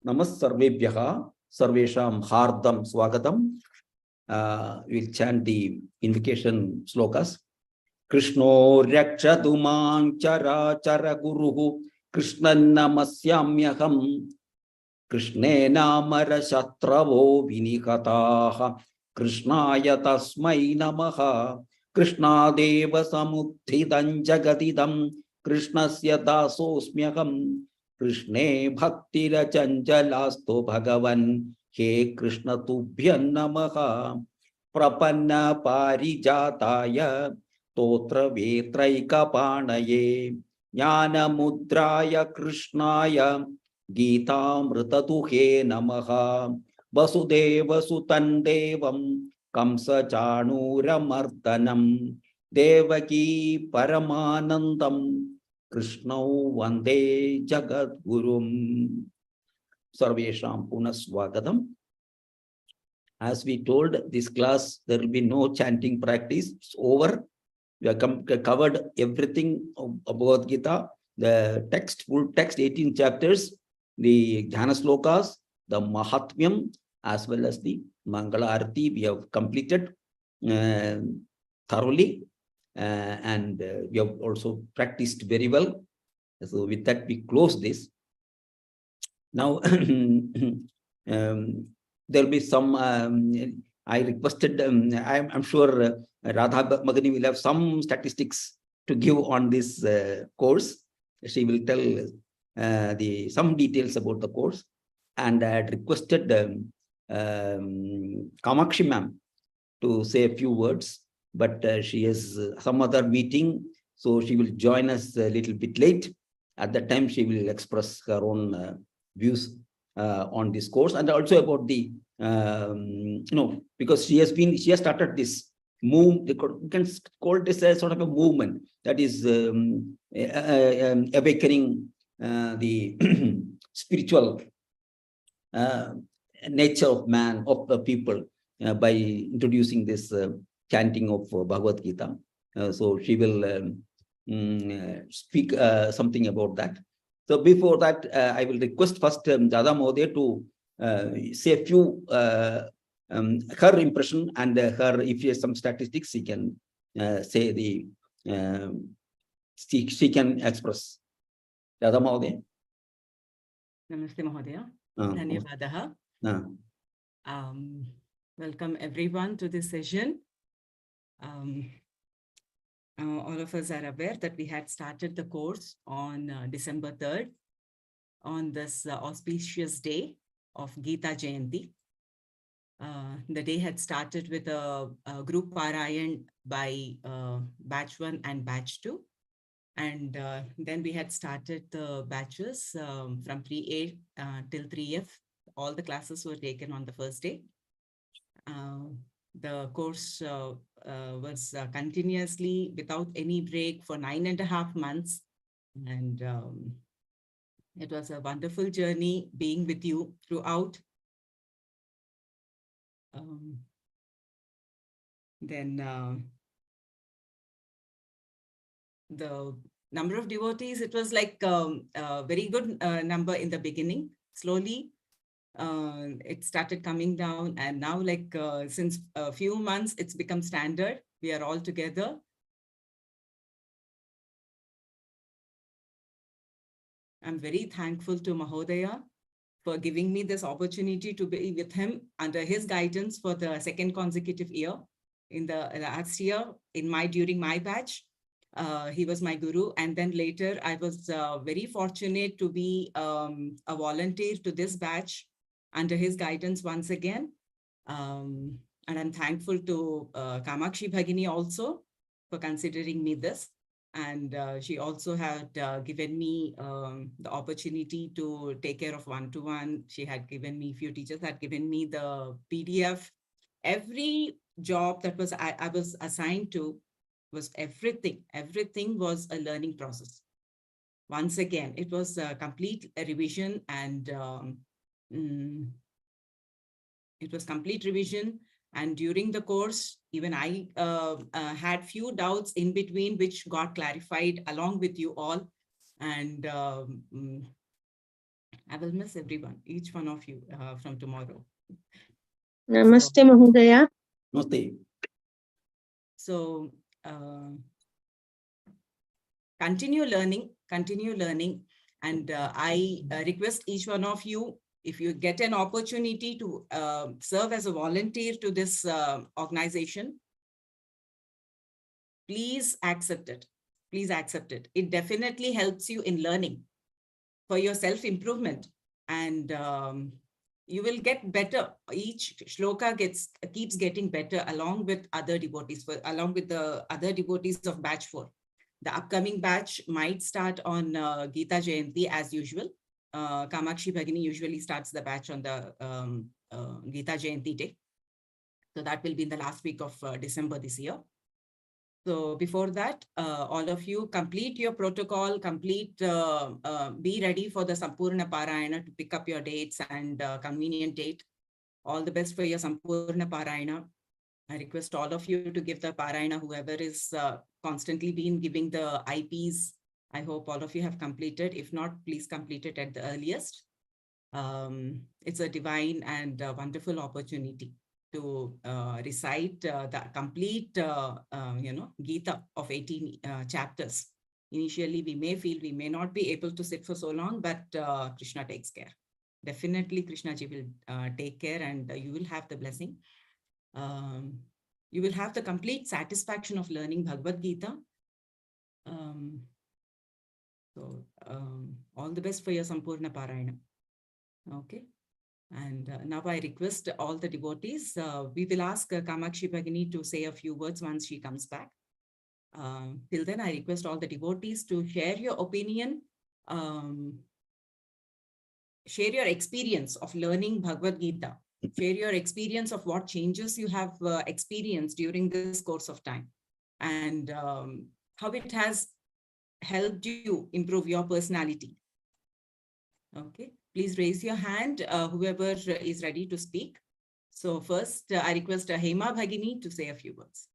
Namas Sarvesham Hardam Swagatam. We'll chant the invocation slokas. Krishno Rakshatu Mang Chara Chara Guruhu Krishna Namasyamyaham Krishne Namara Shatravo Vinikataha Krishnaya Tasmai Namaha Krishna Deva Samutthidam Jagadidam Krishnasya Dasosmyaham Krishne Bhaktira Chanjalasto Bhagavan He Krishna Tubhyan Namaha Prapanna Parijataya Totra Vetraika Panaye Jnana Mudraya Krishnaya Gita Mritatuhe Namaha Vasudeva Sutandevam Kamsa Chanura Martanam Devaki Paramanandam Krishna Vande Jagat Gurum. Sarvesham Punaswagatam. As we told, this class, there will be no chanting practice. It's over. We have covered everything about Gita, the text, full text, 18 chapters, the Dhyana slokas, the Mahatmyam, as well as the Mangala Arati. We have completed thoroughly, and we have also practiced very well. So with that, we close this. Now, there will be some, I requested, I'm sure Radha Magani will have some statistics to give on this course. She will tell some details about the course. And I had requested Kamakshi ma'am to say a few words, but she has some other meeting, so she will join us a little bit late. At that time, she will express her own views on this course, and also about the because she has started this move. You can call this a sort of a movement that is awakening the spiritual nature of man, of the people, by introducing this chanting of Bhagavad Gita. So she will speak something about that. So before that, I will request first Dada Mohdaya to say a few her impression, and her, if she has some statistics, she can say the she can express. Dada Mohdaya. Namaste Mahodaya. Dhanyavadaha. Welcome everyone to this session. All of us are aware that we had started the course on December 3rd, on this auspicious day of Gita Jayanti. The day had started with a group Parayan by batch 1 and batch 2. And then we had started the batches from 3A till 3F. All the classes were taken on the first day. The course was continuously without any break for 9.5 months. And it was a wonderful journey being with you throughout. The number of devotees, it was like a very good number in the beginning. Slowly, it started coming down, and now, like since a few months, it's become standard. We are all together. I'm very thankful to Mahodaya for giving me this opportunity to be with him under his guidance for the second consecutive year. In the last year, during my batch, he was my guru, and then later I was very fortunate to be a volunteer to this batch under his guidance once again. And I'm thankful to Kamakshi Bhagini also for considering me this. And she also had given me the opportunity to take care of one-to-one. She had given me, few teachers had given me the PDF. Every job that was I was assigned to was everything was a learning process. Once again, it was a complete revision, and it was complete revision. And during the course, even I had few doubts in between, which got clarified along with you all. And I will miss everyone, each one of you from tomorrow. Namaste, Mahodaya. Namaste. So continue learning. And I request each one of you, if you get an opportunity to serve as a volunteer to this organization, please accept it. Please accept it. It definitely helps you in learning for your self-improvement. And you will get better. Each shloka keeps getting better along with other devotees, along with the other devotees of batch 4. The upcoming batch might start on Gita Jayanti as usual. Kamakshi Bhagini usually starts the batch on the Gita Jayanti day. So that will be in the last week of December this year. So before that, all of you complete your protocol, be ready for the Sampurna Parayana to pick up your dates and convenient date. All the best for your Sampurna Parayana. I request all of you to give the Parayana, whoever is constantly been giving the IPs. I hope all of you have completed. If not, please complete it at the earliest. It's a divine and wonderful opportunity to recite the complete, Gita of 18 chapters. Initially, we may feel we may not be able to sit for so long, but Krishna takes care. Definitely, Krishnaji will take care, and you will have the blessing. You will have the complete satisfaction of learning Bhagavad Gita. All the best for your Sampurna Parayana. Okay. And now I request all the devotees, we will ask Kamakshi Bhagini to say a few words once she comes back. Till then, I request all the devotees to share your opinion, share your experience of learning Bhagavad Gita, share your experience of what changes you have experienced during this course of time, and how it has helped you improve your personality. Okay. Please raise your hand, whoever is ready to speak. So first, I request Hema Bhagini to say a few words.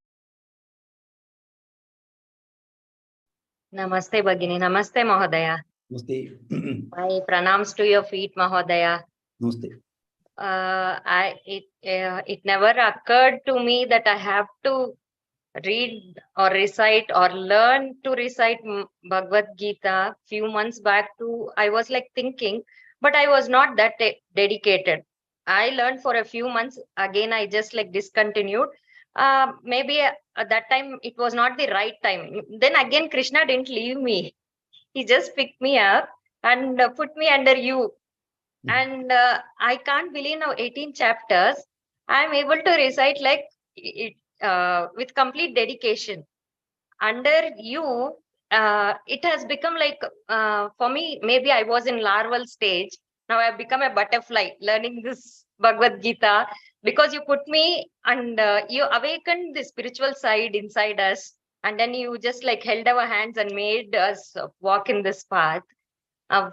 Namaste, Bhagini. Namaste, Mahodaya. Namaste. My pranams to your feet, Mahodaya. Namaste. It never occurred to me that I have to read or recite or learn to recite Bhagavad Gita. Few months back I was like thinking, but I was not that dedicated. I learned for a few months. Again, I just like discontinued. Maybe at that time it was not the right time. Then again, Krishna didn't leave me. He just picked me up and put me under you. And I can't believe now 18 chapters. I'm able to recite like it with complete dedication. Under you, it has become like, for me, maybe I was in larval stage. Now I've become a butterfly learning this Bhagavad Gita because you put me and you awakened the spiritual side inside us. And then you just like held our hands and made us walk in this path.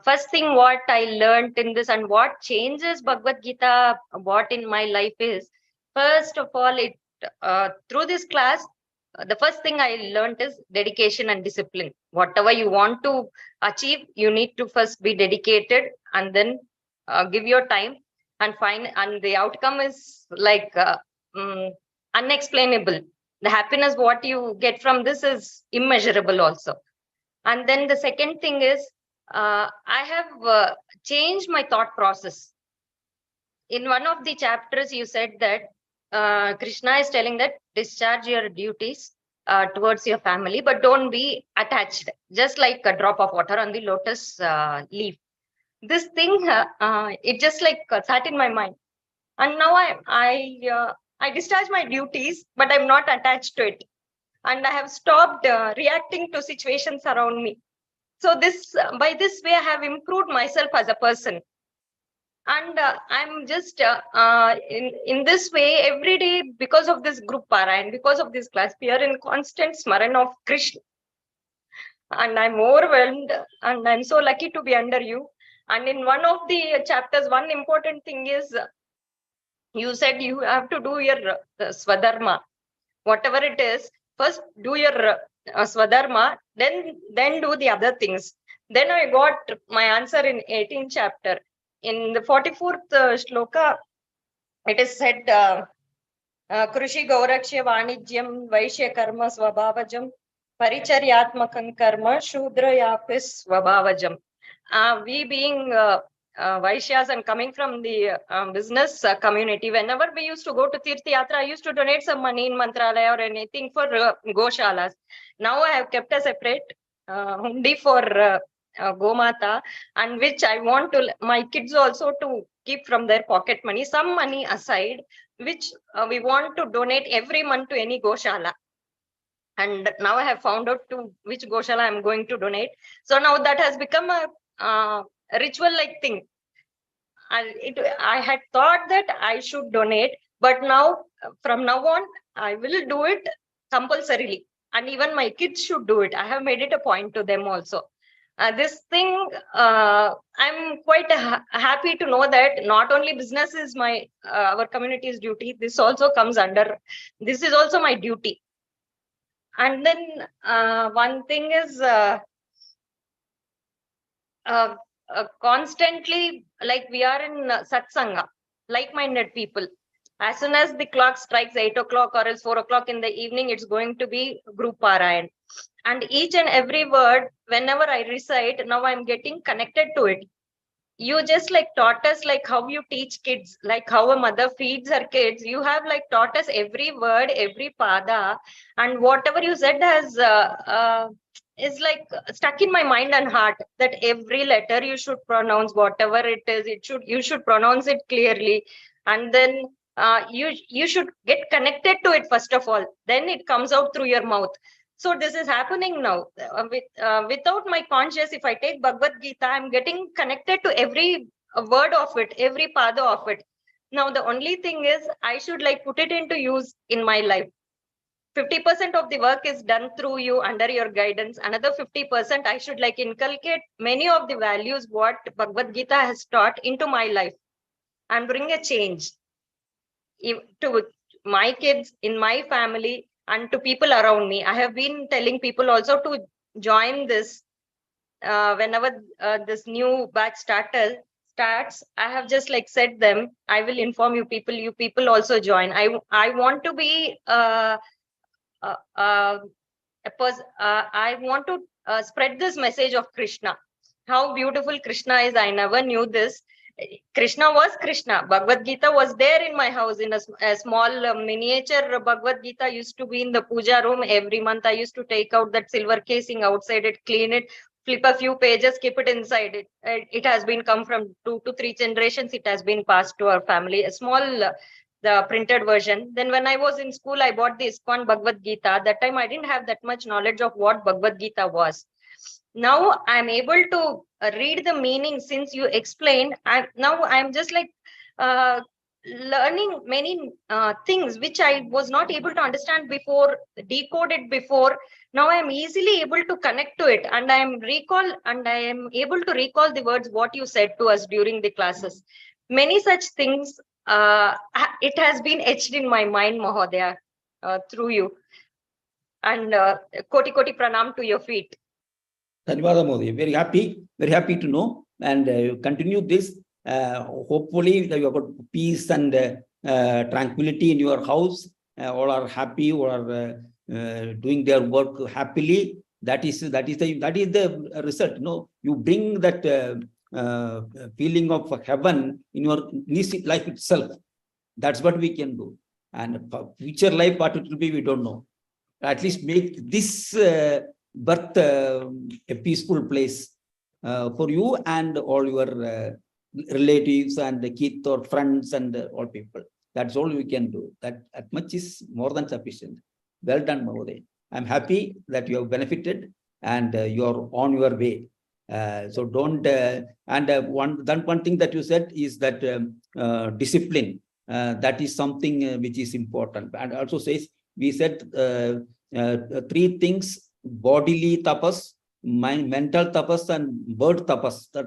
First thing what I learned in this and what changes Bhagavad Gita, what in my life is, first of all, through this class, the first thing I learned is dedication and discipline. Whatever you want to achieve, you need to first be dedicated and then give your time and the outcome is like unexplainable. The happiness what you get from this is immeasurable also. And then the second thing is, I have changed my thought process. In one of the chapters, you said that Krishna is telling that discharge your duties towards your family, but don't be attached, just like a drop of water on the lotus leaf. This thing, it just like sat in my mind. And now I discharge my duties, but I'm not attached to it. And I have stopped reacting to situations around me. So by this way, I have improved myself as a person. And I'm just in this way every day because of this group Parayana, because of this class, we are in constant smaran of Krishna. And I'm overwhelmed and I'm so lucky to be under you. And in one of the chapters, one important thing is you said you have to do your swadharma. Whatever it is, first do your swadharma, then do the other things. Then I got my answer in 18th chapter. in the 44th shloka, it is said, Krushi Gaurakshya Vanijyam Vaishya Karma Swabhavajam Paricharyatmakam Karma Shudra Yapis Swabhavajam. We being Vaishyas and coming from the business community, whenever we used to go to Tirth Yatra, I used to donate some money in Mantralaya or anything for Goshalas. Now I have kept a separate hundi for Gomata, and which I want to my kids also to keep from their pocket money, some money aside, which we want to donate every month to any Goshala. And now I have found out to which Goshala I'm going to donate. So now that has become a ritual-like thing. I had thought that I should donate, but now, from now on, I will do it compulsorily. And even my kids should do it. I have made it a point to them also. This thing, I'm quite happy to know that not only business is my our community's duty. This also comes under. This is also my duty. And then one thing is constantly, like we are in satsanga, like-minded people. As soon as the clock strikes 8 o'clock or else 4 o'clock in the evening, it's going to be group parayan. And each and every word, whenever I recite, now I'm getting connected to it. You just like taught us like how you teach kids, like how a mother feeds her kids. You have like taught us every word, every pada, and whatever you said has is like stuck in my mind and heart. That every letter you should pronounce, whatever it is, you should pronounce it clearly, and then you should get connected to it first of all. Then it comes out through your mouth. So this is happening now without my conscious. If I take Bhagavad Gita, I'm getting connected to every word of it, every pada of it. Now, the only thing is I should like put it into use in my life. 50% of the work is done through you under your guidance. Another 50% I should like inculcate many of the values what Bhagavad Gita has taught into my life and bring a change to my kids, in my family, and to people around me. I have been telling people also to join this whenever this new batch starts. I have just like said them, I will inform you people also join. I want to be I want to spread this message of Krishna. How beautiful Krishna is. I never knew this. Krishna was Krishna. Bhagavad Gita was there in my house in a small miniature. Bhagavad Gita used to be in the puja room. Every month I used to take out that silver casing outside it, clean it, flip a few pages, keep it inside it. It has been come from 2 to 3 generations. It has been passed to our family. A small the printed version. Then when I was in school, I bought the ISKCON Bhagavad Gita. That time I didn't have that much knowledge of what Bhagavad Gita was. Now I'm able to read the meaning since you explained. Now I'm just like learning many things which I was not able to understand before, decode it before. Now I'm easily able to connect to it, and I am able to recall the words what you said to us during the classes. Many such things. It has been etched in my mind, Mahodaya, through you. And koti pranam to your feet. Dhanyawada Modi. Very happy to know, and continue this. Hopefully, you have got peace and tranquility in your house. All are happy, all are doing their work happily. That is the result. No, you bring that feeling of heaven in your life itself. That's what we can do. And future life, what it will be, we don't know. At least make this birth a peaceful place for you and all your relatives and kids or friends and all people. That's all we can do. That much is more than sufficient. Well done, Mahodaya. I'm happy that you have benefited and you are on your way. So don't one thing that you said is that discipline. That is something which is important. And also says, we said 3 things: bodily tapas, mental tapas, and word tapas. The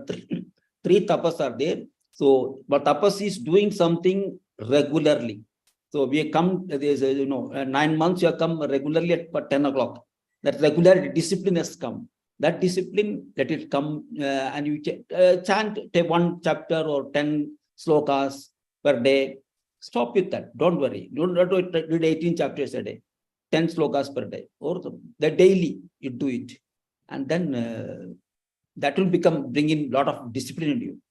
3 tapas are there. So, but tapas is doing something regularly. So we come, there's 9 months you have come regularly at 10 o'clock. That regular discipline has come. That discipline, let it come, and you chant one chapter or 10 slokas per day. Stop with that. Don't worry. Don't read 18 chapters a day, 10 slokas per day, or the daily you do it. And then that will bring in a lot of discipline in you.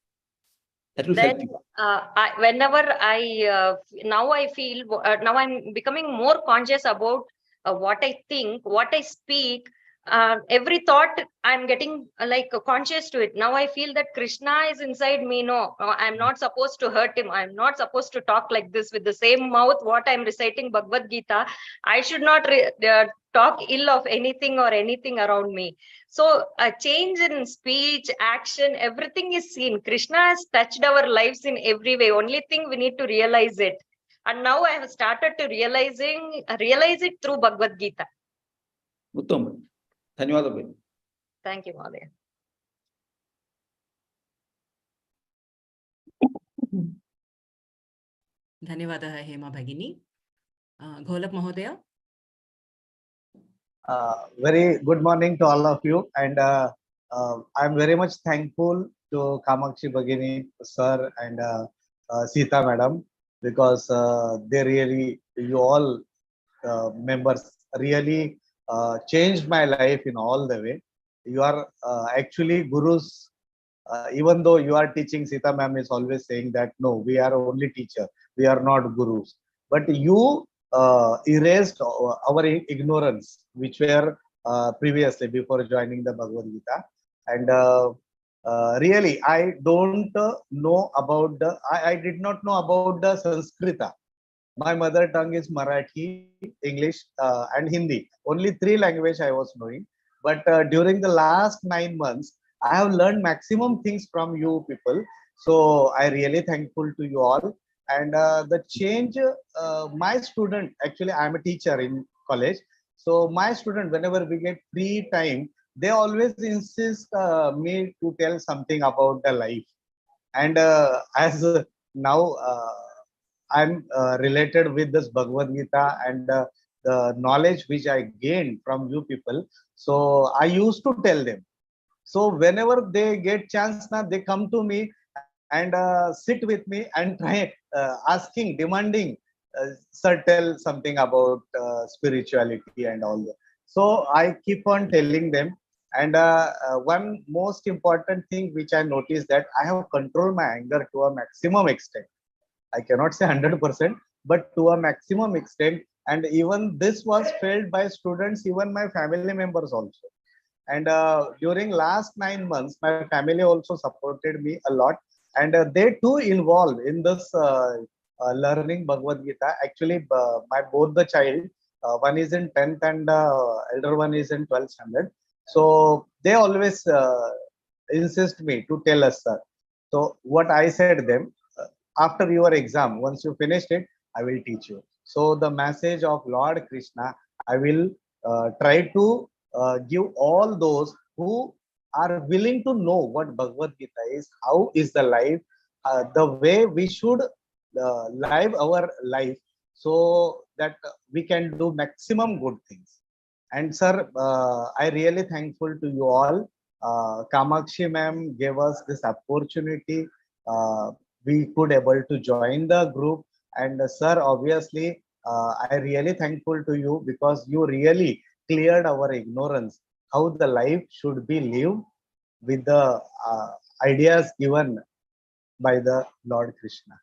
That will help Then you. whenever now I feel, now I'm becoming more conscious about what I think, what I speak. Every thought I'm getting like conscious to it. Now I feel that Krishna is inside me. No, I'm not supposed to hurt him. I'm not supposed to talk like this with the same mouth. What I'm reciting Bhagavad Gita, I should not talk ill of anything or anything around me. So a change in speech, action, everything is seen. Krishna has touched our lives in every way. Only thing we need to realize it. And now I have started to realize it through Bhagavad Gita. Uttam. Dhanyawad. Thank you, Madhya. धन्यवादः हेमा भगिनी. Gholap Mahodaya. Very good morning to all of you, and I'm very much thankful to Kamakshi Bhagini sir and Sita madam, because they really, you all members really changed my life in all the way. You are actually gurus. Even though you are teaching, Sita ma'am is always saying that no, we are only teacher, we are not gurus. But you erased our ignorance, which were previously before joining the Bhagavad Gita. And really, I don't know about I did not know about the Sanskrita. My mother tongue is Marathi, English, and Hindi. Only 3 languages I was knowing. But during the last 9 months, I have learned maximum things from you people. So I really thankful to you all. And the change, my student, actually I'm a teacher in college. So my student, whenever we get free time, they always insist me to tell something about the life. And as now I'm related with this Bhagavad Gita and the knowledge which I gained from you people. So I used to tell them. So whenever they get chance now, they come to me and sit with me and try asking, demanding, sir, tell something about spirituality and all that. So I keep on telling them. And one most important thing which I noticed, that I have controlled my anger to a maximum extent. I cannot say 100%, but to a maximum extent. And even this was felt by students, even my family members also. And during last 9 months, my family also supported me a lot, and they too involved in this learning Bhagavad Gita. Actually, my both the child, one is in 10th and elder one is in 12th standard. So they always insist me to tell us, sir. So what I said them, after your exam, once you finished it, I will teach you. So the message of Lord Krishna, I will try to give all those who are willing to know what Bhagavad Gita is, how is the life, the way we should live our life, so that we can do maximum good things. And sir, I really thankful to you all. Kamakshi ma'am gave us this opportunity. We could able to join the group. And sir, obviously, I really thankful to you, because you really cleared our ignorance, how the life should be lived with the ideas given by the Lord Krishna.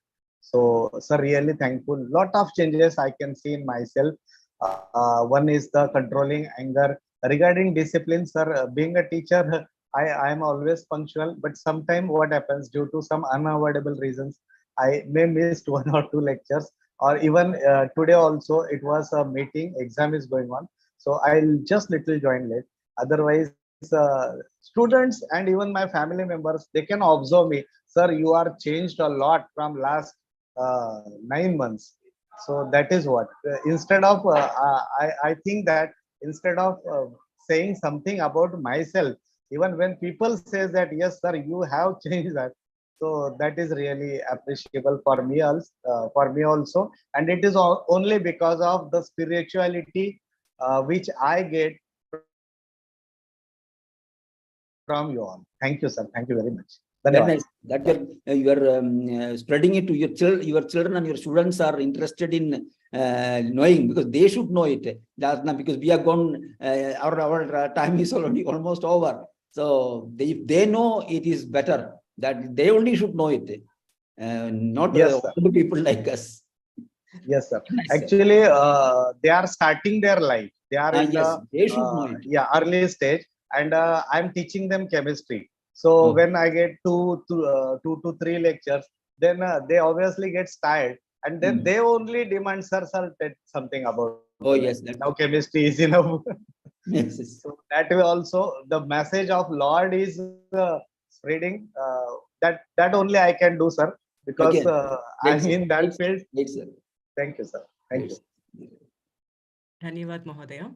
So, sir, really thankful. Lot of changes I can see in myself. One is the controlling anger. Regarding discipline, sir, being a teacher, I am always punctual, but sometimes what happens, due to some unavoidable reasons, I may miss 1 or 2 lectures. Or even today also, it was a meeting, exam is going on. So I'll just little join late. Otherwise, students and even my family members, they can observe me. Sir, you are changed a lot from last 9 months. So that is what. Instead of, I think that instead of saying something about myself, even when people say that, yes, sir, you have changed that. So that is really appreciable for me also. And it is only because of the spirituality which I get from the Lord Krishna. from you all. Thank you, sir. Thank you very much. Very Dhanyawad. nice. That you're spreading it to your children. Your children and your students are interested in knowing, because they should know it. That's not because we are gone. Our time is already almost over. So if they know, it is better that they only should know it, not Yes, sir. other people like us. Yes, sir. Nice, sir. Actually, they are starting their life. They are in Yes, the they should know it. early stage, and I'm teaching them chemistry. So Oh. when I get two to three lectures, then they obviously get tired, and then they only demand, sir, tell something about. Oh, that. yes. Now chemistry is enough. Yes, yes. So that way also the message of Lord is spreading. That only I can do, sir, because Okay. I'm Great, sir. in that field. Great, sir. Thank you, sir. Thank Great, you. sir. Dhanyavad Mahodaya.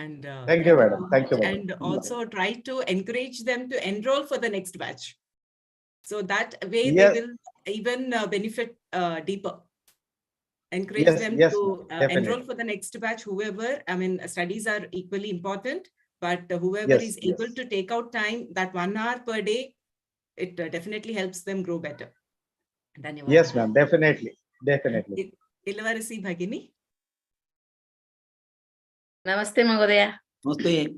And Thank you, madam. so Thank you, much. madam. And also try to encourage them to enroll for the next batch. So that way Yes. they will even benefit deeper. Encourage Yes, them yes, to ma'am. Definitely. enroll for the next batch, whoever, I mean, studies are equally important, but whoever Yes, is yes. able to take out time, that 1 hour per day, it definitely helps them grow better. Dhanyavad. Yes, ma'am. Definitely. Definitely. Ilavarasi Bhagini. Namaste, Mahodaya. Namaste.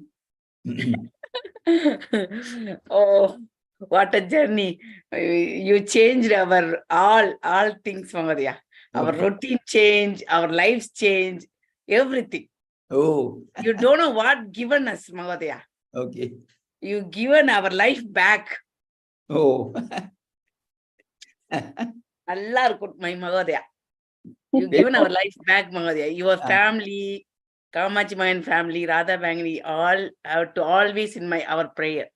Oh, what a journey. You changed our all things, Mahodaya. Our Okay. routine change, our lives change, everything. Oh, You don't know what given us, Mahodaya. okay. You given our life back. Oh. Allah my Mahodaya. You given our life back, Mahodaya. Your family, Kamachi Mayan family, Radha Bangani, all have to always in our prayer.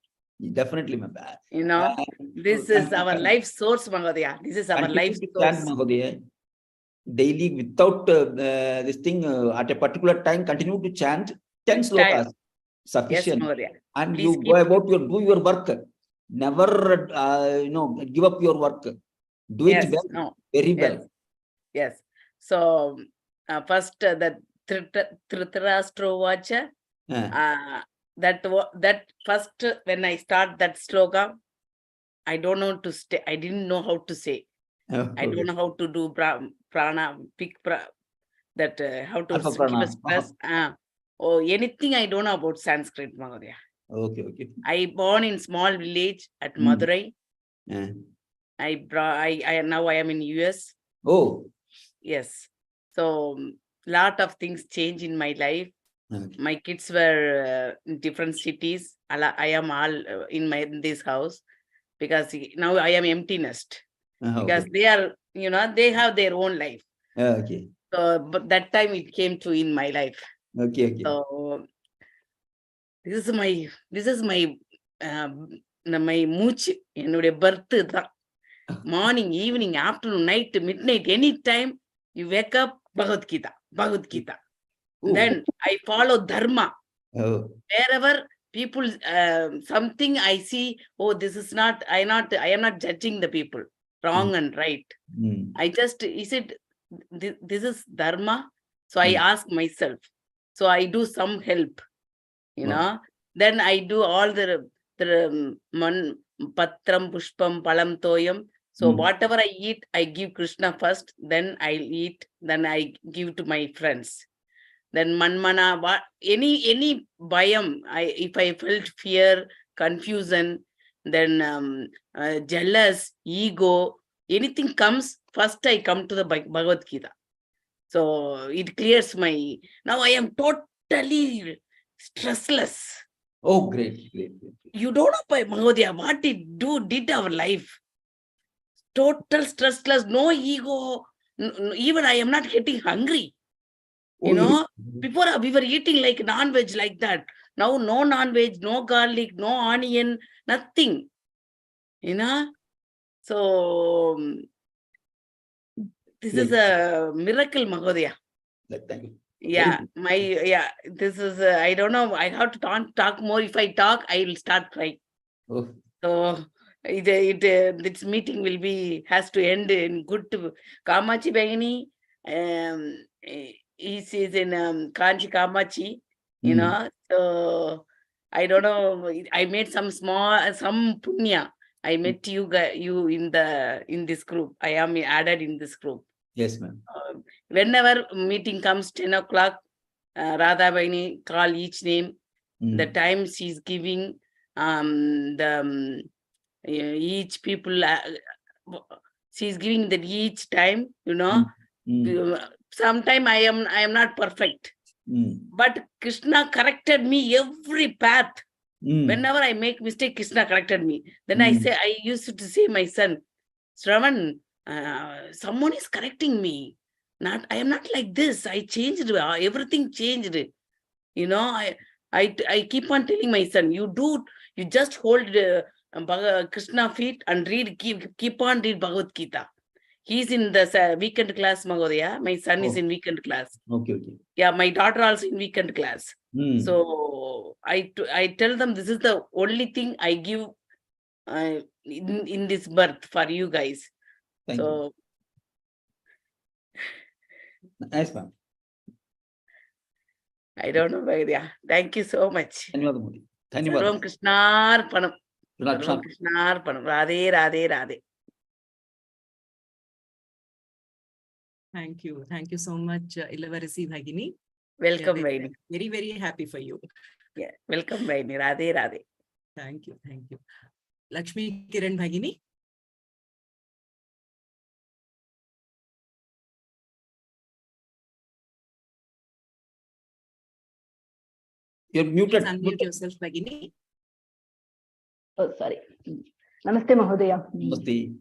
Definitely, ma'am. You know, this is our life source, Mahodaya. This is our life source. Mahodaya. Daily, without this thing, at a particular time, continue to chant 10 slokas. Yes, Sufficient. Mahodaya. And Please you go about do your work. Never, give up your work. Do it Yes, well. no. Very Yes. well. Yes. So first the Dhritarashtra Vacha, that first when I start that sloka, I don't know to stay. I didn't know how to say. I don't know how to do prana, that how to Alpha keep prana. a stress. Or anything I don't know about Sanskrit, Mahodaya. Okay, okay. I born in small village at Madurai. Now I am in US. Oh. Yes. So lot of things change in my life. Okay. My kids were in different cities. I am all in this house because now I am empty nest because Okay. they are, they have their own life. Okay. So, but that time it came to in my life. Okay, okay. So this is my my mooch, birth. Morning, evening, afternoon, night, midnight, anytime you wake up, Bhagavad Gita. Ooh. Then I follow dharma. Oh. Wherever people, something I see, oh, this is not, I am not judging the people, wrong and right. I just, is it, this is dharma? So I ask myself. So I do some help, Then I do all the patram, pushpam, palam, toyam. So whatever I eat, I give Krishna first, then I eat, then I give to my friends. Then manmana, any bayam, if I felt fear, confusion, then jealous, ego, anything comes, first I come to the Bhagavad Gita. So it clears now I am totally stressless. Oh, great. You don't know, Mahodaya, what it did our life. Total stressless, no ego. Even I am not getting hungry. Before we were eating like non-veg like that. Now no non-veg, no garlic, no onion, nothing. So this is a miracle, Mahodaya. Thank you. Yeah, this is, I don't know, I have to talk more. If I talk, I will start crying. Oh. So this meeting has to end in good to Kamachi Bagini. He is in Kanchi Kamachi, so I don't know. I made some punya. I met you in this group. I am added in this group. Yes, ma'am. Whenever meeting comes 10 o'clock, Radha Bhaini call each name. The time she's giving, each people, she's giving that each time, Sometime I am not perfect. But Krishna corrected me every path. Whenever I make mistake, Krishna corrected me. Then I used to say my son, Shravan, someone is correcting me. I am not like this. I changed. Everything changed. I keep on telling my son, you just hold Krishna feet and keep on read Bhagavad Gita. He's in the weekend class, Mahodaya. My son is in weekend class. Okay. Yeah, my daughter also in weekend class. So I tell them this is the only thing I give in this birth for you guys. Thank you. Nice, ma'am. I don't know, Mahodaya. Thank you so much. Dhanyawad. Sarvam Krishnarpanam. Sarvam Krishnarpanam. Radhe, Radhe, Radhe. Thank you. Thank you so much, Ilavarasi Bhagini. Welcome, Bhagini. Very, very happy for you. Yeah, welcome, Bhagini. Radhe, Radhe. Thank you. Thank you. Lakshmi Kiran Bhagini. You're muted. Unmute yourself, Bhagini. Oh, sorry. Namaste, Mahodaya. Namaste.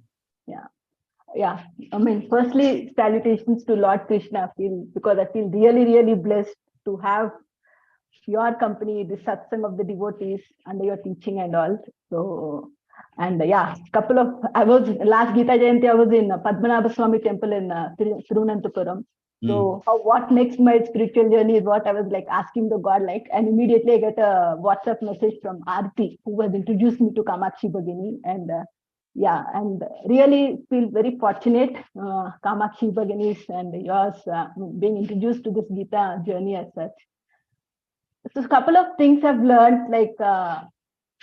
Yeah. I mean, firstly, salutations to Lord Krishna, because I feel really, really blessed to have your company, the satsang of the devotees under your teaching and all. So, and last Gita Jayanti, I was in Padmanabha Swami temple in Thiruvananthapuram. So what next my spiritual journey is what I was like asking the God, and immediately I get a WhatsApp message from Aarti, who has introduced me to Kamakshi Bhagini, and and really feel very fortunate, Kamakshi Bhagini's and yours being introduced to this Gita journey as such. So a couple of things I've learned,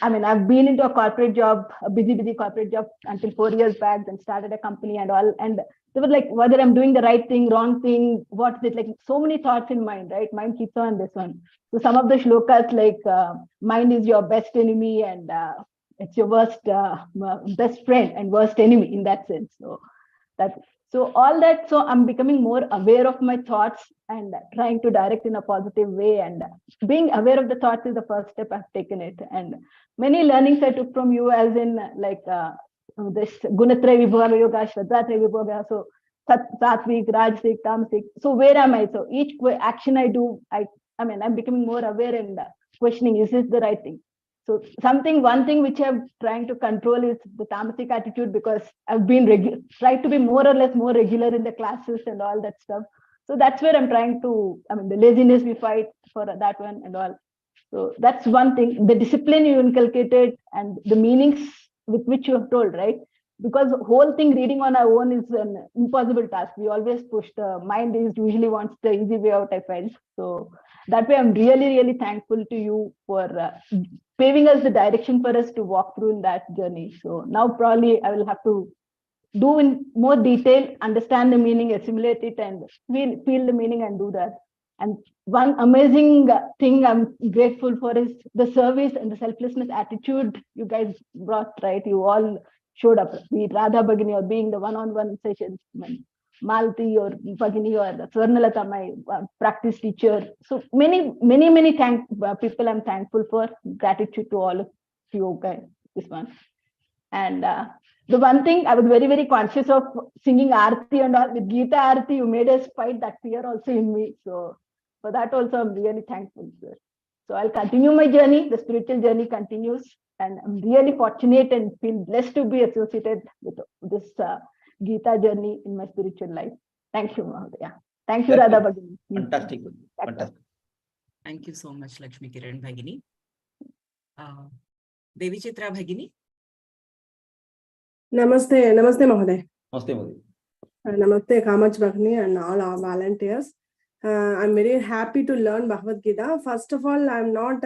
I've been into a corporate job, a busy corporate job until 4 years back, then started a company and all. And they were like, whether I'm doing the right thing, wrong thing, what is it? So many thoughts in mind, right? Mind keeps on this one. So some of the shlokas mind is your best enemy and it's your worst, best friend and worst enemy in that sense. So all that, so I'm becoming more aware of my thoughts and trying to direct in a positive way, and being aware of the thoughts is the first step I've taken it. And many learnings I took from you, as in this Gunatraya Vibhava Yoga, Shraddhatraya Vibhava, so Satvik, Rajasik, Tamsik. So where am I? So each action I do, I'm becoming more aware and questioning, is this the right thing? So one thing which I'm trying to control is the tamasic attitude, because I've been tried to be more or less more regular in the classes and all that stuff. So that's where I'm trying to, the laziness we fight for that one and all. So that's one thing, the discipline you inculcated and the meanings with which you have told, right? Because the whole thing reading on our own is an impossible task. We always push, the mind usually wants the easy way out, I find. So that way I'm really, really thankful to you for paving us the direction for us to walk through in that journey. So now probably I will have to do in more detail, understand the meaning, assimilate it, and feel the meaning and do that. And one amazing thing I'm grateful for is the service and the selflessness attitude you guys brought, right? You all showed up, be it Radha Bhagini or being the one-on-one sessions, Malti or Bhagini or Swarnalata, my practice teacher. So many people I'm thankful for. Gratitude to all of you guys, this one. And the one thing I was very, very conscious of singing Aarti and all. With Gita Aarti, you made us fight that fear also in me. So for that also, I'm really thankful, sir. So I'll continue my journey. The spiritual journey continues. And I'm really fortunate and feel blessed to be associated with this Gita journey in my spiritual life. Thank you, Mahodaya. Thank you, Radha Bhagini. Fantastic. Fantastic. Thank you so much, Lakshmi Kiran Bhagini. Devi Chitra Bhagini. Namaste, Mahodaya. Namaste, Mahodaya. Namaste, Kamakshi Bhagini and all our volunteers. I'm very happy to learn Bhagavad Gita. First of all, I'm not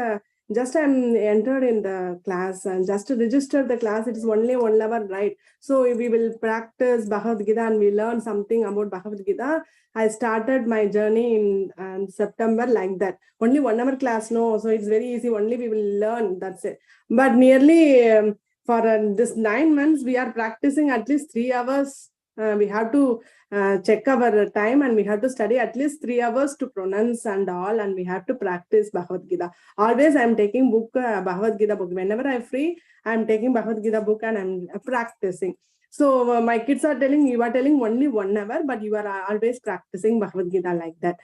just I'm entered in the class and just to register the class, it is only 1 hour, right? So we will practice Bhagavad Gita and we learn something about Bhagavad Gita. I started my journey in September like that. Only 1 hour class, no. So it's very easy. Only we will learn. That's it. But nearly for this 9 months, we are practicing at least 3 hours. We have to check our time and we have to study at least 3 hours to pronounce and all, and we have to practice Bhagavad Gita. Always I'm taking book, Bhagavad Gita book. Whenever I'm free, I'm taking Bhagavad Gita book and I'm practicing. So my kids are telling, you are telling only 1 hour, but you are always practicing Bhagavad Gita like that.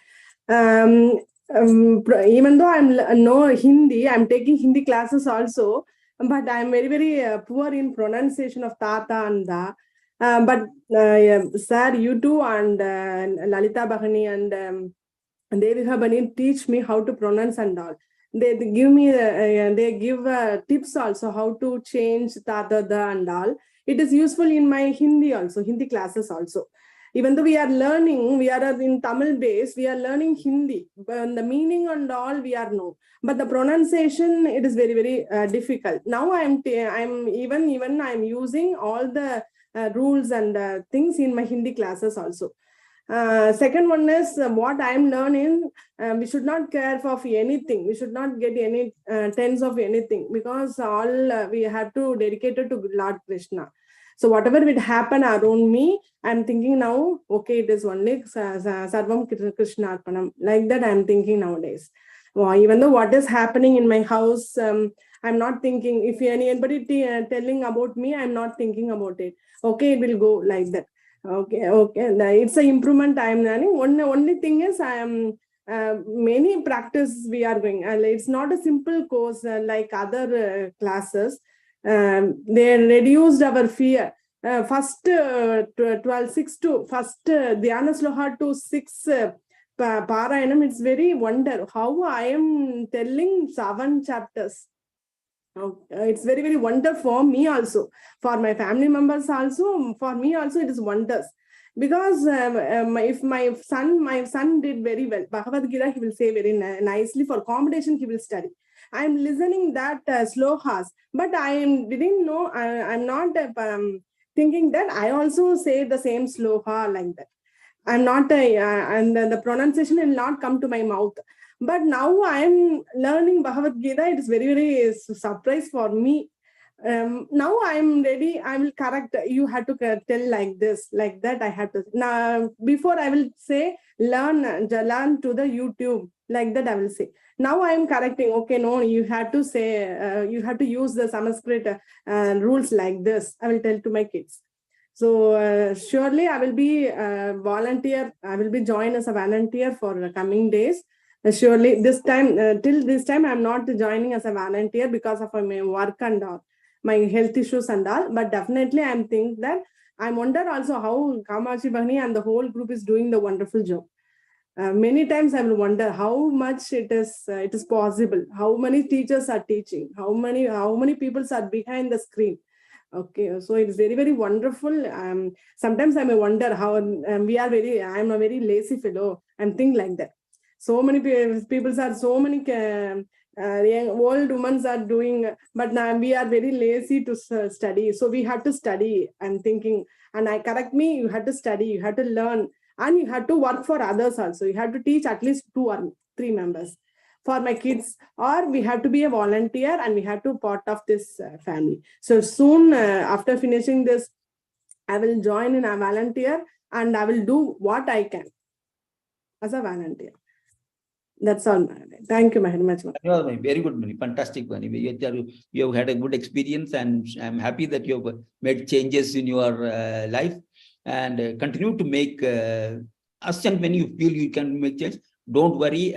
Even though I'm no Hindi, I'm taking Hindi classes also, but I'm very, very poor in pronunciation of Tata and Da. Sir, you too, and Lalita Bahani and Devika Bani teach me how to pronounce and all. They give me, they give tips also how to change Tata, Da and all. It is useful in my Hindi also, Hindi classes also. Even though we are learning, we are in Tamil base, we are learning Hindi, but the meaning and all we are know. But the pronunciation, it is very, very difficult. Now I'm using all the rules and things in my Hindi classes also. Second one is what I'm learning. We should not care for anything. We should not get any tens of anything, because all we have to dedicate it to Lord Krishna. So whatever will happen around me, I'm thinking now, okay, it is only Sarvam Krishna Arpanam. Like that I'm thinking nowadays. Well, even though what is happening in my house, I'm not thinking. If anybody telling about me, I'm not thinking about it. Okay, it will go like that. Okay. It's an improvement I am learning. Only thing is I am many practice we are going. It's not a simple course like other classes. They reduced our fear. First 6 to first Dhyana Sloha to 6 Parayanam. It's very wonder how I am telling 7 chapters. It's very, very wonder for me also, for my family members also, for me also it is wonders. Because if my son did very well, Bhagavad Gita he will say very nicely. For competition he will study. I'm listening that slohas, but didn't know. I'm not thinking that I also say the same sloha like that. I'm not, and the pronunciation will not come to my mouth. But now I'm learning Bhagavad Gita. It is very, very surprise for me. Now I'm ready. I will correct. You have to tell like this, like that. I have to. Now, before I will say, learn to the YouTube. Like that I will say. Now I'm correcting. Okay, no, you have to say, you have to use the Sanskrit rules like this. I will tell to my kids. So surely I will be volunteer. I will be joined as a volunteer for the coming days. Surely this time, till this time, I'm not joining as a volunteer because of my work and all, my health issues and all. But definitely, I'm thinking that I wonder also how Kamakshi Bhani and the whole group is doing the wonderful job. Many times I will wonder how much it is possible. How many teachers are teaching? How many people are behind the screen? Okay, so it's very, very wonderful. Sometimes I may wonder how I'm a very lazy fellow. I'm thinking like that. So many people are, so many young, old women are doing, but now we are very lazy to study. So we have to study. I'm thinking, and I correct me, you have to study, you have to learn, and you have to work for others also. You have to teach at least 2 or 3 members for my kids, or we have to be a volunteer and we have to part of this family. So soon after finishing this, I will join in a volunteer and I will do what I can as a volunteer. That's all. Thank you very much. Very good, Mani. Fantastic, Mani. You have had a good experience, and I'm happy that you have made changes in your life, and continue to make as and when you feel you can make change. Don't worry,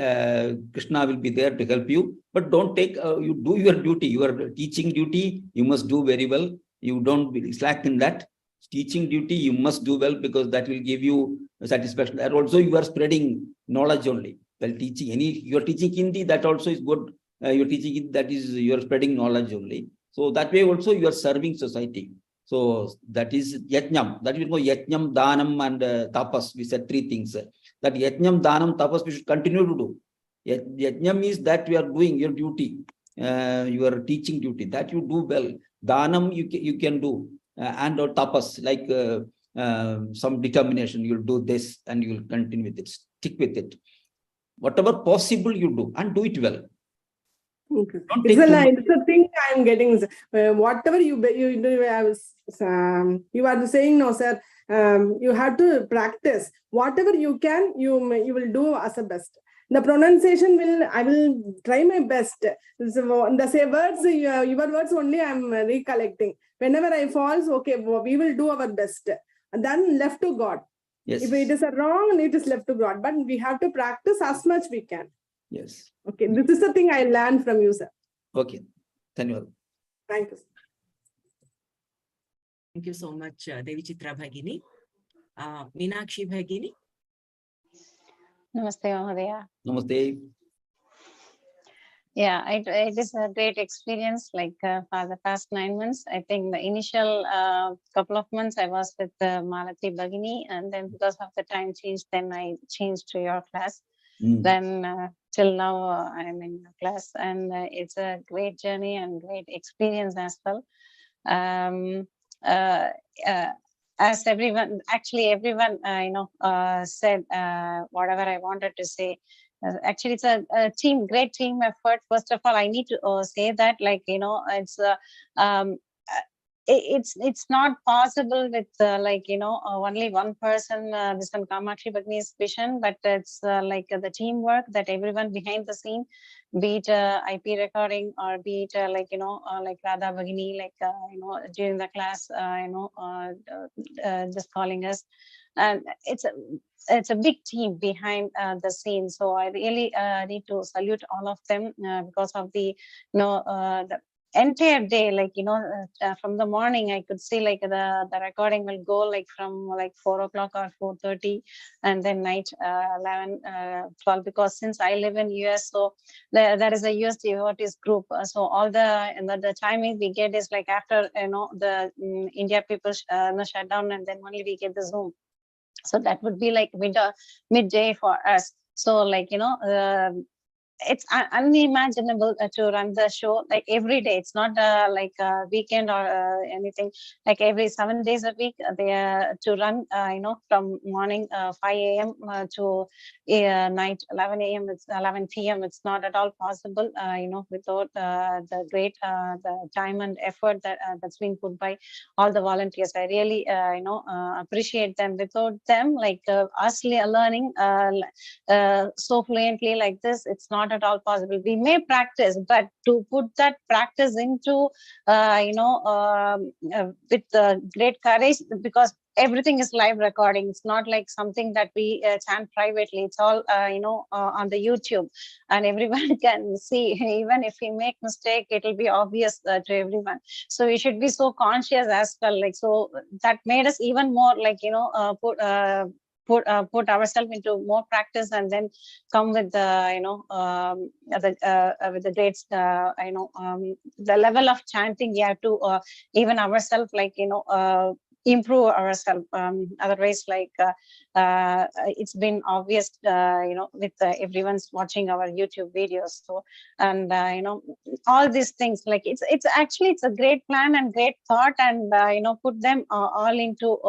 Krishna will be there to help you. But don't take, you do your duty, your teaching duty, you must do very well. You don't be slack in that. Teaching duty, you must do well, because that will give you satisfaction. And also you are spreading knowledge only. Well, teaching you're teaching Hindi, that also is good. You're teaching, that is, you're spreading knowledge only. So that way also you are serving society. So that is yajnam. That will go yajnam, dhanam, and tapas. We said 3 things. That yajnam, dhanam, tapas we should continue to do. Yajnam is that we are doing your duty. your teaching duty, that you do well. Dhanam you can do, and or tapas, like some determination, you'll do this and you'll continue with it, stick with it. Whatever possible you do, and do it well. Okay. Don't It's take too a, much. it's a thing I'm getting. Whatever you do, you are saying no, sir. You have to practice. Whatever you can, you will do as a best. The pronunciation I will try my best. So, the say words, your words only I'm recollecting. Whenever I falls, okay, we will do our best. And then left to God. Yes. If it is a wrong, it is left to God. But we have to practice as much we can. Yes. Okay, this is the thing I learned from you, sir. Okay. Thank you. Thank you. Thank you so much, Devi Chitra Bhagini. Meenakshi Bhagini. Namaste, Mahodaya. Namaste. Yeah, it is a great experience. Like for the past 9 months, I think the initial couple of months I was with Malati Bhagini, and then because of the time change, then I changed to your class. Then till now I'm in your class, and it's a great journey and great experience as well. As everyone said whatever I wanted to say. Actually, it's a great team effort. First of all, I need to say that, like, it's not possible with only one person, this one Kamakshi Bhagini's vision, but it's the teamwork that everyone behind the scene, be it IP recording or be it like Radha Bhagini, during the class, just calling us, and it's a big team behind the scenes. So I really need to salute all of them because of the the entire day, from the morning I could see the recording will go from 4 o'clock or 4:30, and then night 11 12, because since I live in US, so there is a US devotees group, so all the timing we get is after the India people shut down, and then only we get the Zoom. So that would be midday for us. So it's unimaginable to run the show every day. It's not a weekend or anything. Every 7 days a week, they are to run from morning 5 a.m. To night 11 a.m. It's 11 p.m. It's not at all possible without the great the time and effort that's been put by all the volunteers. I really appreciate them. Without them, us learning so fluently like this, it's not at all possible. We may practice, but to put that practice into with great courage, because everything is live recording. It's not like something that we chant privately. It's all on the YouTube, and everyone can see. Even if we make mistake, it will be obvious to everyone. So we should be so conscious as well. So that made us even more put ourselves into more practice, and then come with the with the great the level of chanting. We have to even ourselves improve ourselves. Otherwise, it's been obvious with everyone's watching our YouTube videos. So, and all these things, it's actually a great plan and great thought, and put them all into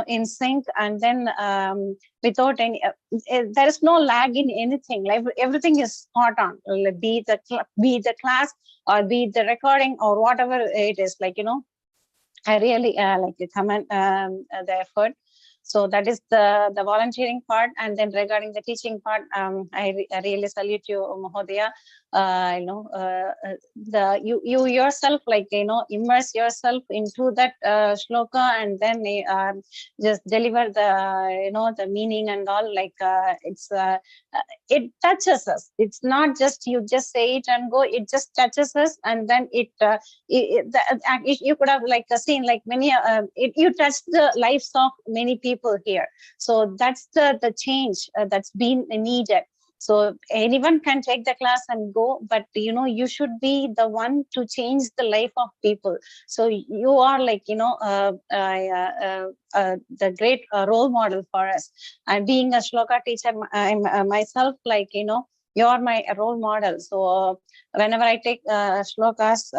in sync, and then without any there is no lag in anything. Everything is spot on, be it the class or be it the recording or whatever it is. I really commend the effort. So that is the volunteering part. And then regarding the teaching part, I really salute you, Mahodaya. You yourself, immerse yourself into that shloka, and then just deliver the meaning and all. It touches us. It's not just you just say it and go. It just touches us, and then you could have seen many. You touch the lives of many people here. So that's the change that's been needed. So anyone can take the class and go, but you should be the one to change the life of people. So you are the great role model for us. And being a shloka teacher, I'm myself you're my role model. So whenever I take shlokas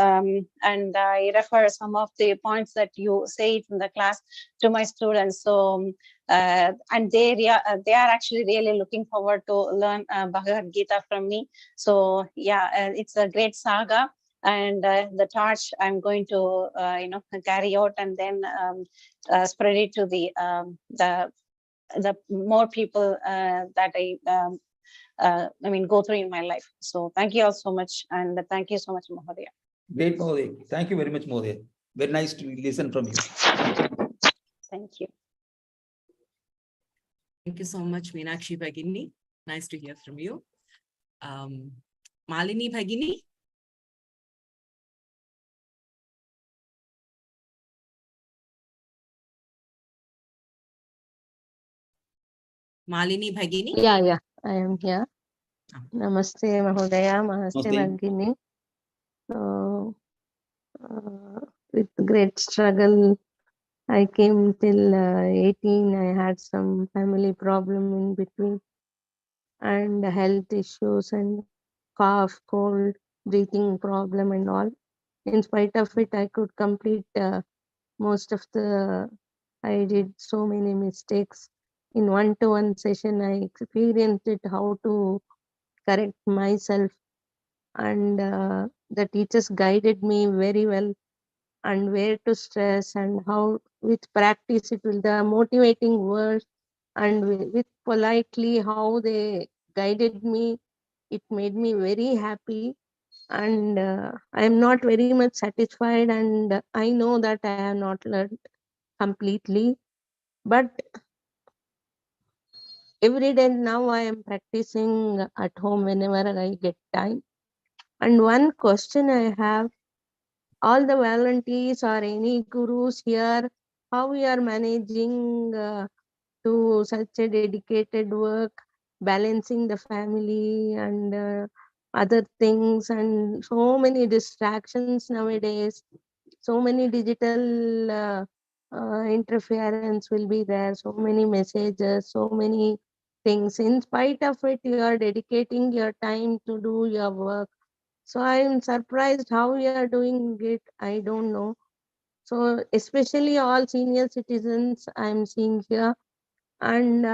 and I refer some of the points that you say in the class to my students, so and they are actually really looking forward to learn Bhagavad Gita from me. So yeah, it's a great saga, and the torch I'm going to carry out, and then spread it to the more people that I mean go through in my life. So thank you all so much, and thank you so much, Mahodaya. Great, Mohdaya. Thank you very much, Mohdaya. Very nice to listen from you. Thank you. Thank you so much, Meenakshi Bhagini. Nice to hear from you. Malini Bhagini. Malini Bhagini. Yeah, I am here. Namaste, Mahodaya. Namaste, Bhagini. So, with great struggle, I came till 18. I had some family problem in between, and health issues and cough, cold, breathing problem and all. In spite of it, I could complete most of the, I did so many mistakes. In one-to-one session, I experienced it, how to correct myself, and the teachers guided me very well, and where to stress and how with practice it will, the motivating words, and with politely how they guided me, it made me very happy. And I am not very much satisfied, and I know that I have not learned completely, but every day now I am practicing at home whenever I get time. And one question I have, all the volunteers or any gurus here, how we are managing to such a dedicated work, balancing the family and other things, and so many distractions nowadays, so many digital interference will be there, so many messages, so many things. In spite of it, you are dedicating your time to do your work. So I am surprised how you are doing it. I don't know. So especially all senior citizens I am seeing here, and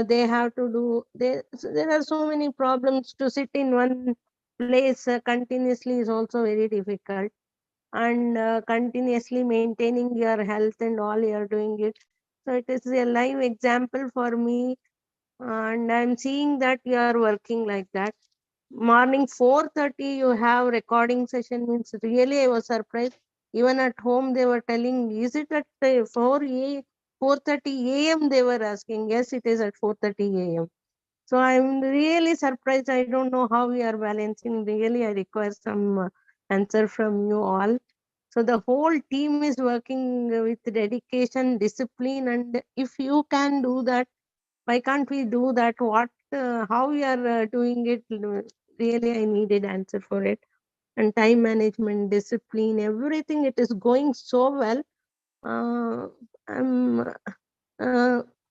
they have to do, there are so many problems. To sit in one place continuously is also very difficult, and continuously maintaining your health and all, you are doing it. So it is a live example for me, and I'm seeing that you are working like that. Morning 4:30 you have recording session, means really I was surprised. Even at home they were telling, is it at 4:30 a.m. they were asking. Yes, it is at 4:30 a.m. So I'm really surprised. I don't know how we are balancing. Really, I require some answer from you all. So the whole team is working with dedication, discipline, and if you can do that, why can't we do that? What, how we are doing it? Really, I needed answer for it. And time management, discipline, everything, it is going so well. I'm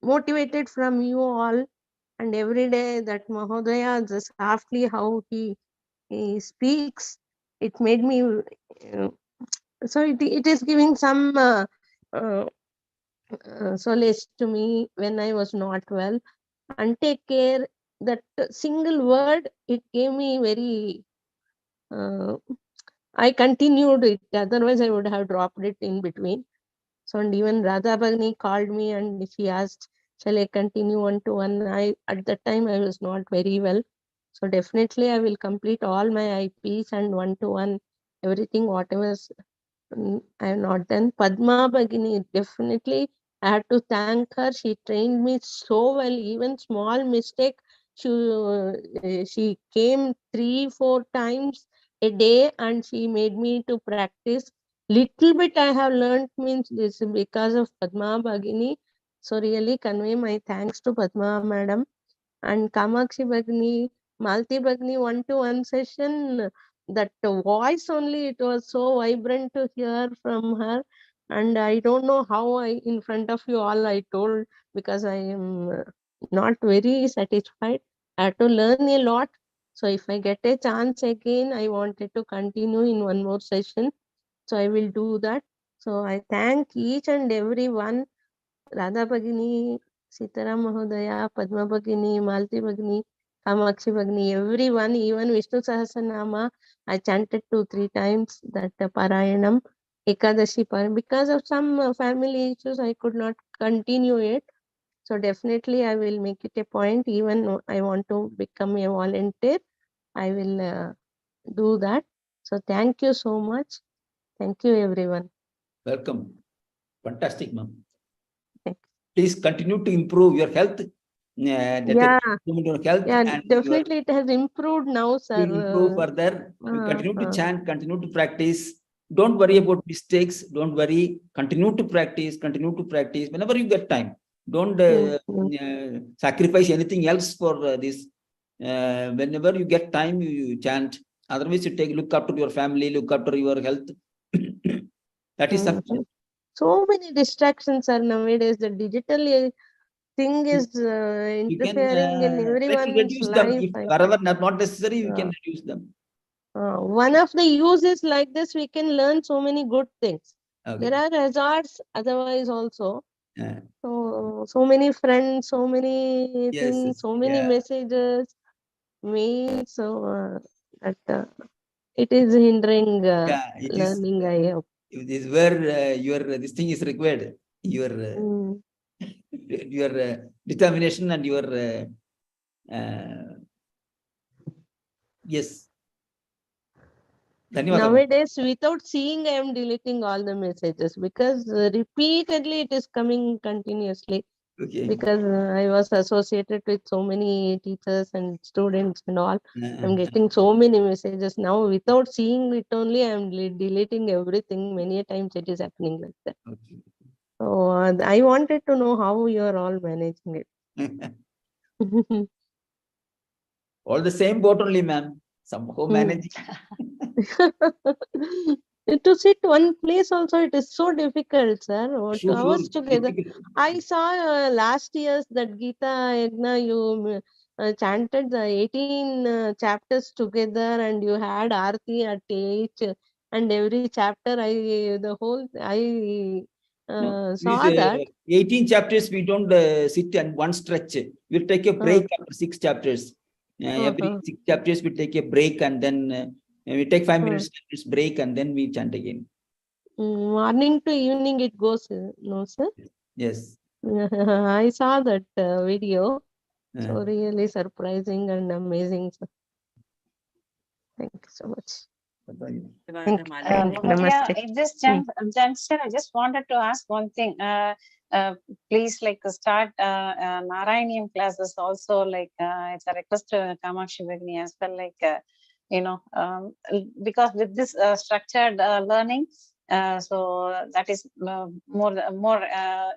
motivated from you all, and every day that Mahodaya, the softly how he speaks, it made me. So it is giving some solace to me when I was not well. And take care, that single word, it gave me very. I continued it. Otherwise, I would have dropped it in between. So, and even Radha Bhagini called me and she asked, shall I continue one-to-one? At that time, I was not very well. So definitely, I will complete all my IPs and one-to-one, everything, whatever I have not done. Padma Bhagini, definitely, I had to thank her. She trained me so well. Even small mistake, she came 3-4 times a day and she made me to practice. Little bit I have learned, means this is because of Padma Bhagini. So really convey my thanks to Padma Madam. And Kamakshi Bhagini, Malti Bhagini, one-to-one session, that voice only, it was so vibrant to hear from her. And I don't know how I, in front of you all, I told, because I am not very satisfied. I had to learn a lot. So if I get a chance again, I wanted to continue in one more session. So I will do that. So I thank each and every one, Radha Bhagini, Sitaram Mahodaya, Padma Bhagini, Malti Bhagini, Kamakshi Bhagini, everyone, even Vishnu Sahasranama, I chanted 2-3 times that Parayanam, Ekadashi Parayanam. Because of some family issues, I could not continue it. So definitely I will make it a point. Even I want to become a volunteer, I will do that. So thank you so much. Thank you, everyone. Welcome. Fantastic, ma'am. Thank Please continue to improve your health. Yeah, Your health yeah, and definitely it has improved now, sir. you improve further. You continue to uh. chant, continue to practice. Don't worry about mistakes. Don't worry. Continue to practice. Continue to practice. Whenever you get time, don't sacrifice anything else for this. Whenever you get time, you chant. Otherwise, you look after your family, look after your health. That is sufficient. So many distractions are nowadays. The digital thing is interfering in everyone's reduce life. them. If wherever not necessary, we can reduce them. One of the uses like this, we can learn so many good things. Okay. There are hazards otherwise also. So many friends, so many things, so many messages, mails. So that it is hindering learning, I hope. It is where your this thing is required. Your your determination and your yes. Nowadays, without seeing, I am deleting all the messages because repeatedly it is coming continuously. Okay. Because I was associated with so many teachers and students and all. I'm getting so many messages now. Without seeing it only, I'm deleting everything. Many times it is happening like that. Okay. So I wanted to know how you are all managing it. All the same boat only, ma'am. Somehow managing. To sit one place also, it is so difficult, sir. 2 hours together. I saw last year's that Gita Yagna, you chanted the 18 chapters together and you had Aarti at each and every chapter. I saw that. 18 chapters, we don't sit and one stretch. We'll take a break after 6 chapters. Every 6 chapters, we take a break and then we take 5 minutes break and then we chant again. Morning to evening it goes, no, sir? Yes. I saw that video. So really surprising and amazing, sir. Thank you so much. In this juncture, I just wanted to ask one thing. Please, start Narayaniam classes also. It's a request to Kamakshi Bhagini as well. Because with this structured learning, so that is more.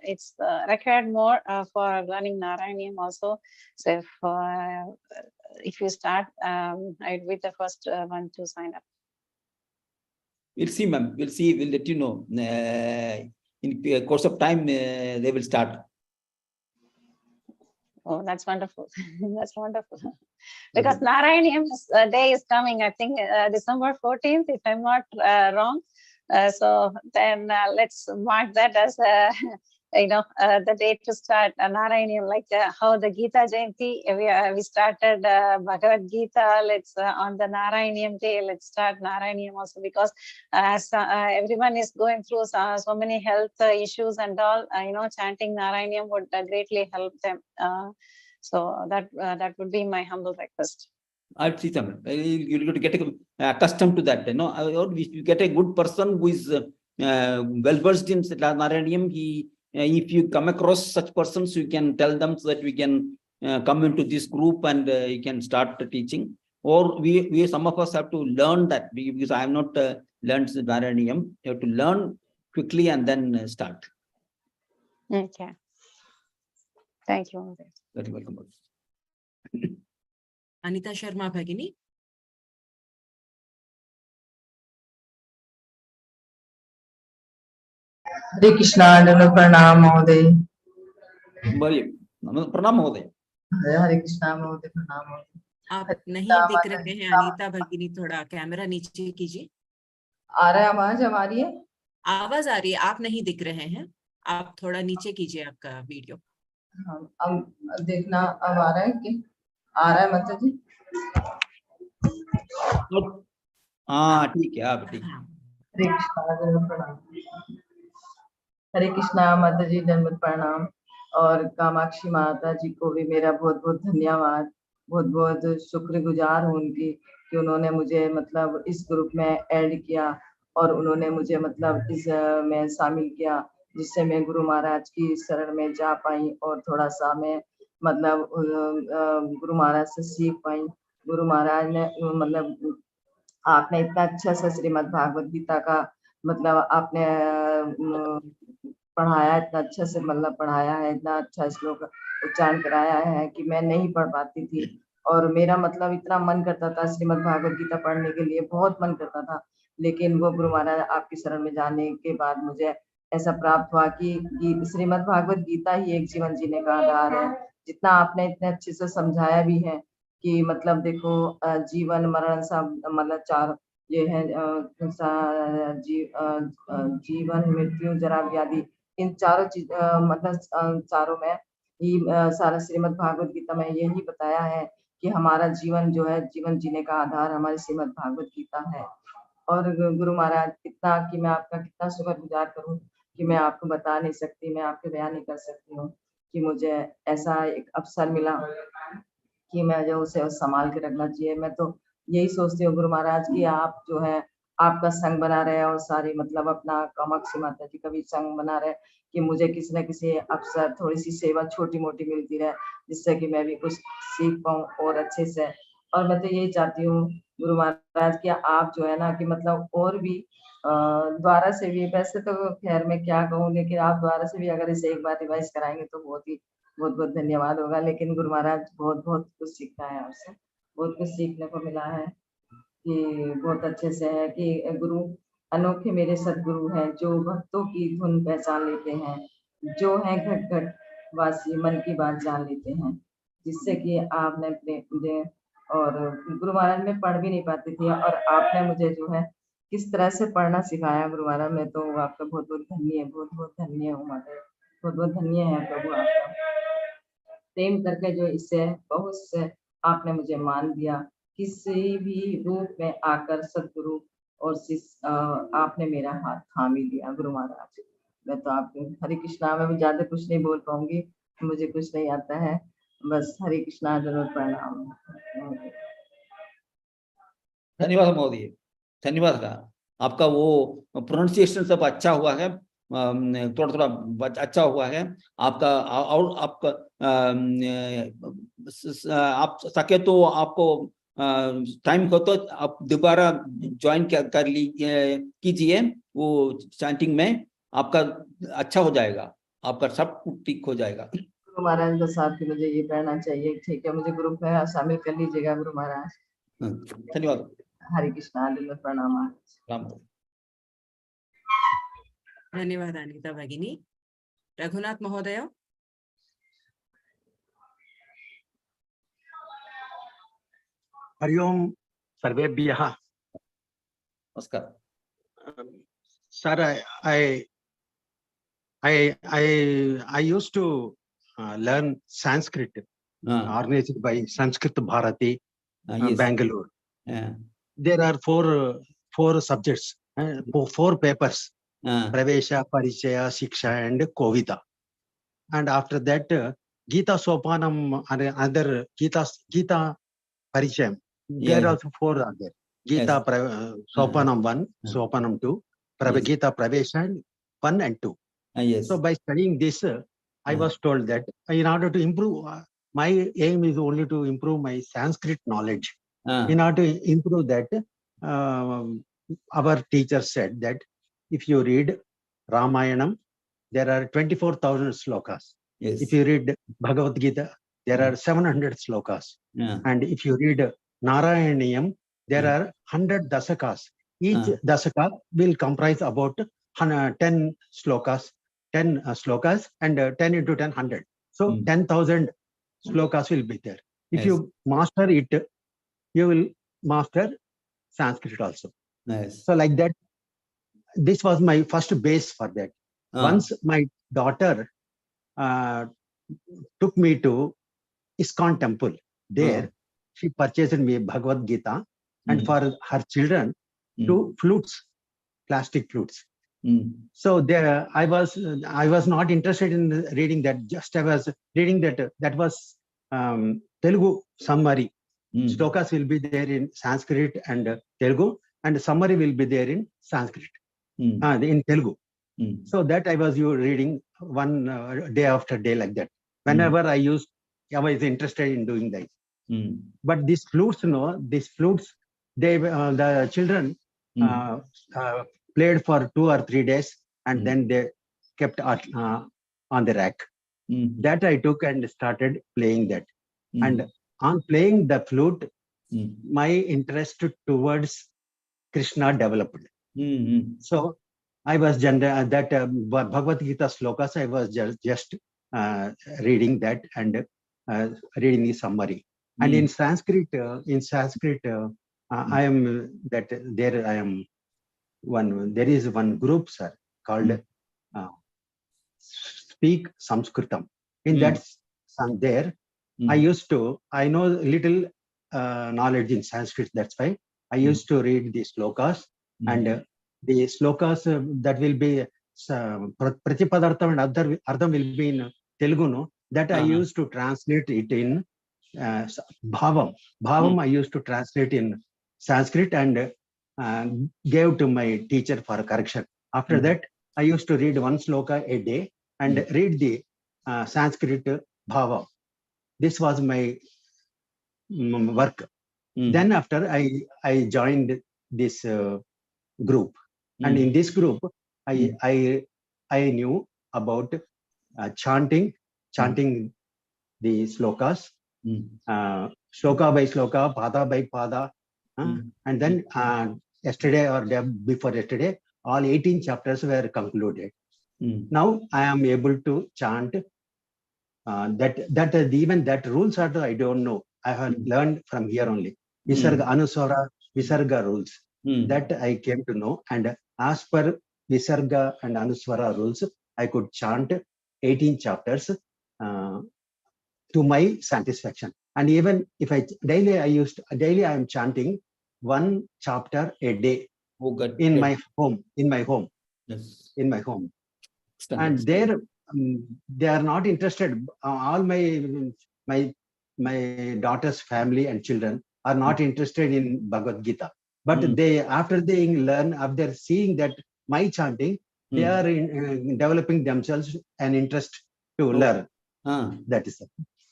It's required more for learning Narayaniam also. So if you start, I'd be the first one to sign up. We'll see, ma'am. We'll see. We'll let you know. In the course of time, they will start. Oh, that's wonderful. That's wonderful. Because Narayaniam day is coming, I think December 14th, if I'm not wrong. So then let's mark that as the day to start Narayaniam, how the Gita Jayanti, we started Bhagavad Gita. Let's on the Narayaniam day, let's start Narayaniam also, because as everyone is going through so many health issues and all, chanting Narayaniam would greatly help them. So that would be my humble request. I'll see some. You got to get accustomed to that. Or you get a good person who is well versed in Narayaniam. If you come across such persons, you can tell them so that we can come into this group and you can start teaching. Or we some of us have to learn that, because I have not learned Narayaniam. You have to learn quickly and then start. Okay. Thank you. Very welcome. Anita Sharma Bhagini. Hare Krishna, Pranam Mahoday. Pranam Mahoday. Hare Krishna, Pranam Mahoday. आप नहीं दिख रहे हैं अनीता भगिनी, थोड़ा camera नीचे कीजिए। आ रहा है आवाज हमारी? है आवाज आ रही है, आप नहीं दिख रहे हैं, आप थोड़ा नीचे कीजिए आपका वीडियो। अब देखना, अब आ रहा है कि आ रहा है माता जी? हाँ ठीक है, आप ठीक। हरे कृष्णा, जन्म प्रणाम। हरे कृष्णा माता जी, जन्म प्रणाम। और कामाक्षी माता जी को भी मेरा बहुत बहुत धन्यवाद, बहुत बहुत शुक्रगुजार हूँ उनकी कि उन्होंने मुझे मतलब इस ग्रुप में ऐड किया और उन्होंने मुझे मतलब इस में शामिल किया, जिससे मैं गुरु महाराज की शरण में जा पाई और थोड़ा सा मैं मतलब गुरु महाराज से सीख पाई। गुरु महाराज ने मतलब आपने इतना अच्छा सा श्रीमद् भागवत गीता का मतलब आपने पढ़ाया, इतना अच्छा से मतलब पढ़ाया है, इतना अच्छा श्लोक उच्चारण कराया है कि मैं नहीं पढ़ पाती थी और मेरा मतलब इतना मन करता था श्रीमद् भागवत गीता पढ़ने के लिए, बहुत मन करता था। लेकिन वो गुरु महाराज आपकी शरण में जाने के बाद मुझे ऐसा प्राप्त हुआ कि श्रीमद् भागवत गीता ही एक जीवन जीने का आधार है। जितना आपने इतने अच्छे से समझाया भी है कि मतलब देखो जीवन मरण सब मतलब चार ये है, जीवन मृत्यु जरा व्याधि, इन चारों चीज मतलब चारों में ही सारा श्रीमद् भागवत गीता में यही बताया है कि हमारा जीवन जो है, जीवन जीने का आधार हमारी श्रीमद् भागवत गीता है। और गुरु महाराज इतना कि मैं आपका कितना शुक्रगुजार करूं कि मैं आपको बता नहीं सकती, मैं आपके बयान नहीं कर सकती हूँ कि मुझे ऐसा एक अवसर मिला कि मैं जो उसे संभाल के रखना चाहिए। मैं तो यही सोचती हूँ गुरु महाराज की आप जो है आपका संग बना रहे और सारी मतलब अपना कामाक्षी माता जी का भी संग बना रहे कि मुझे किसी न किसी अवसर थोड़ी सी सेवा छोटी मोटी मिलती रहे, जिससे कि मैं भी कुछ सीख पाऊँ और अच्छे से। और मैं तो यही चाहती हूँ गुरु महाराज की आप जो है ना कि मतलब और भी द्वारा से भी, वैसे तो खैर मैं क्या कहूँ, लेकिन आप द्वारा से भी अगर इसे एक बार रिवाइज कराएंगे तो बहुत बहुत धन्यवाद होगा। लेकिन गुरु महाराज बहुत बहुत कुछ सीखना है आपसे, बहुत कुछ सीखने को मिला है कि बहुत अच्छे से है कि गुरु अनोखे मेरे सदगुरु हैं जो भक्तों की धुन पहचान लेते हैं, जो है घट घट वासी मन की बात जान लेते हैं, जिससे कि आपने अपने मुझे और गुरु महाराज में पढ़ भी नहीं पाती थी और आपने मुझे जो है किस तरह से पढ़ना सिखाया गुरु महाराज। मैं तो आपका बहुत बहुत धन्य, बहुत बहुत धन्य हूँ माता, बहुत बहुत धन्य है प्रभु आपका। प्रेम करके जो इससे बहुत से आपने मुझे मान दिया, किसी भी रूप में आकर सदगुरु और आपने मेरा हाथ थाम ही लिया गुरु महाराज। मैं तो आपके हरे कृष्णा में भी ज्यादा कुछ नहीं बोल पाऊंगी, मुझे कुछ नहीं आता है, बस हरे कृष्णा जरूर प्रणाम। धन्यवाद महोदय, धन्यवाद। आपका वो प्रोनाउंसिएशन सब अच्छा हुआ है, थोड़ा थोड़ा अच्छा हुआ है आपका। और आपका आप सके तो आपको टाइम हो तो आप दोबारा ज्वाइन कर कीजिए वो चैंटिंग में, आपका अच्छा हो जाएगा, आपका सब ठीक हो जाएगा। गुरु महाराज बस आपकी मुझे ये कहना चाहिए, ठीक है, मुझे ग्रुप में शामिल कर लीजिएगा गुरु महाराज। धन्यवाद। हरे कृष्णा, प्रणाम। राम। धन्यवाद अनीता भगिनी। रघुनाथ महोदय। हरि ओम सर्वेभ्यः। नमस्कार sir, I used to learn Sanskrit, organized by Sanskrit Bharati, yes. Bangalore. There are four subjects, 4 papers: Pravesha, Parichaya, Shiksha, and Kovita. And after that, Gita Sopanam and other Gita Parichayam. There are also 4 are there. Gita Sopanam 1, Sopanam 2, Gita Pravesha 1 and 2. Yes. So by studying this, I was told that in order to improve, my aim is only to improve my Sanskrit knowledge. In order to improve that, our teacher said that if you read Ramayanam, there are 24,000 slokas. Yes. If you read Bhagavad Gita, there are 700 slokas. And if you read Narayaniyam, there are 100 dasakas. Each dasaka will comprise about 10 slokas, 10 slokas, and 10 into 10, 100. So 10,000 slokas will be there. If you master it you will master Sanskrit also. Nice. So like that, this was my first base for that. Once my daughter took me to ISKCON temple. There, she purchased me Bhagavad Gita, and for her children, 2 flutes, plastic flutes. So there, I was not interested in reading that. Just I was reading that. That was Telugu summary. Shlokas will be there in Sanskrit and Telugu, and summary will be there in Sanskrit, in Telugu. So that I was reading one day after day like that. Whenever I was interested in doing that. But these flutes, they the children played for 2 or 3 days, and then they kept on the rack. That I took and started playing that. And on playing the flute, my interest towards Krishna developed. So I was that Bhagavad Gita slokas, I was just reading that and reading the summary. And in Sanskrit, I am that there. I am one. There is one group, sir, called Speak Sanskritam. In that song, there, I know little knowledge in Sanskrit. That's why I used to read the slokas, and the slokas that will be Pratipadartham and other Ardham will be in Telugu. No? That I used to translate it in Bhavam. Bhavam I used to translate in Sanskrit and gave to my teacher for correction. After that, I used to read 1 sloka a day and read the Sanskrit Bhava. This was my work. Then after I joined this group, and in this group I knew about chanting the slokas, shloka by shloka, pada by pada, and then yesterday or day before yesterday, all 18 chapters were concluded. Now I am able to chant that even that rules are I don't know. I have learned from here only. Visarga, Anuswara, Visarga rules. That I came to know, and as per Visarga and Anuswara rules, I could chant 18 chapters to my satisfaction. And even if daily I am chanting 1 chapter a day in my home. Yes. In my home. And there they are not interested. All my daughter's family and children are not interested in Bhagavad Gita. But they, after seeing that my chanting, they are developing themselves an interest to learn. That is it.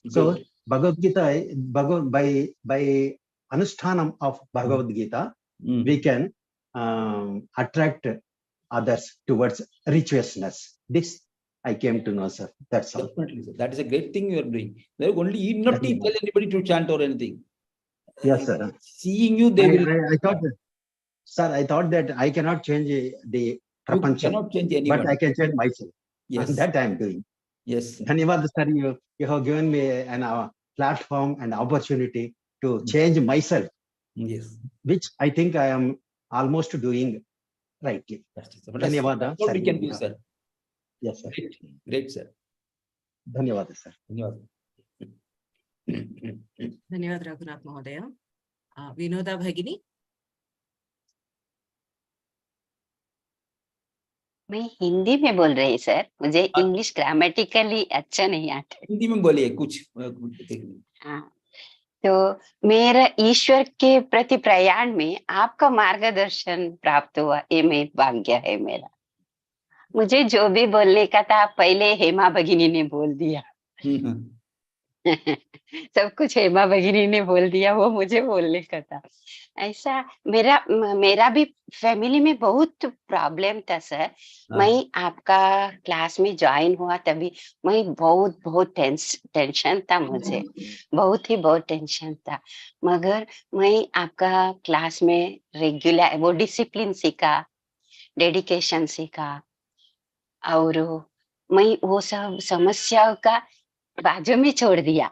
So Bhagavad Gita, by Anusthanam of Bhagavad Gita, we can attract others towards righteousness. This I came to know, sir. That's all. Definitely, sir. That is a great thing you are doing. They only you not to tell anybody to chant or anything. Yes, sir. Seeing you, they will. I thought that, sir, I thought that I cannot change the prapancham, you cannot change anyone, but I can change myself. Yes, and that I am doing. Yes. Dhanyavad, sir. You have given me an platform and opportunity to change myself. Yes. Which I think I am almost doing rightly. Dhanyavad. What we can do, sir. Yes, sir. Great, sir. Dhanyavad, sir. Dhanyavad Raghunath Mahodaya. Vinoda Bhagini. मैं हिंदी में बोल रही sir, मुझे English grammatically अच्छा नहीं आता। हिंदी में बोलिए कुछ। हाँ, तो मेरा ईश्वर के प्रति प्रयाण में आपका मार्गदर्शन प्राप्त हुआ, ये मेरा भाग्य है मेरा। मुझे जो भी बोलने का था पहले हेमा भगिनी ने बोल दिया। सब कुछ हेमा भगिनी ने बोल दिया, वो मुझे बोलने का था। ऐसा मेरा भी फैमिली में बहुत प्रॉब्लम था सर। मैं आपका क्लास में ज्वाइन हुआ तभी मैं बहुत टेंशन था, मुझे बहुत टेंशन था। मगर मैं आपका क्लास में रेगुलर वो डिसिप्लिन सीखा, डेडिकेशन सीखा, और मैं वो सब समस्याओं का बाजू में छोड़ दिया।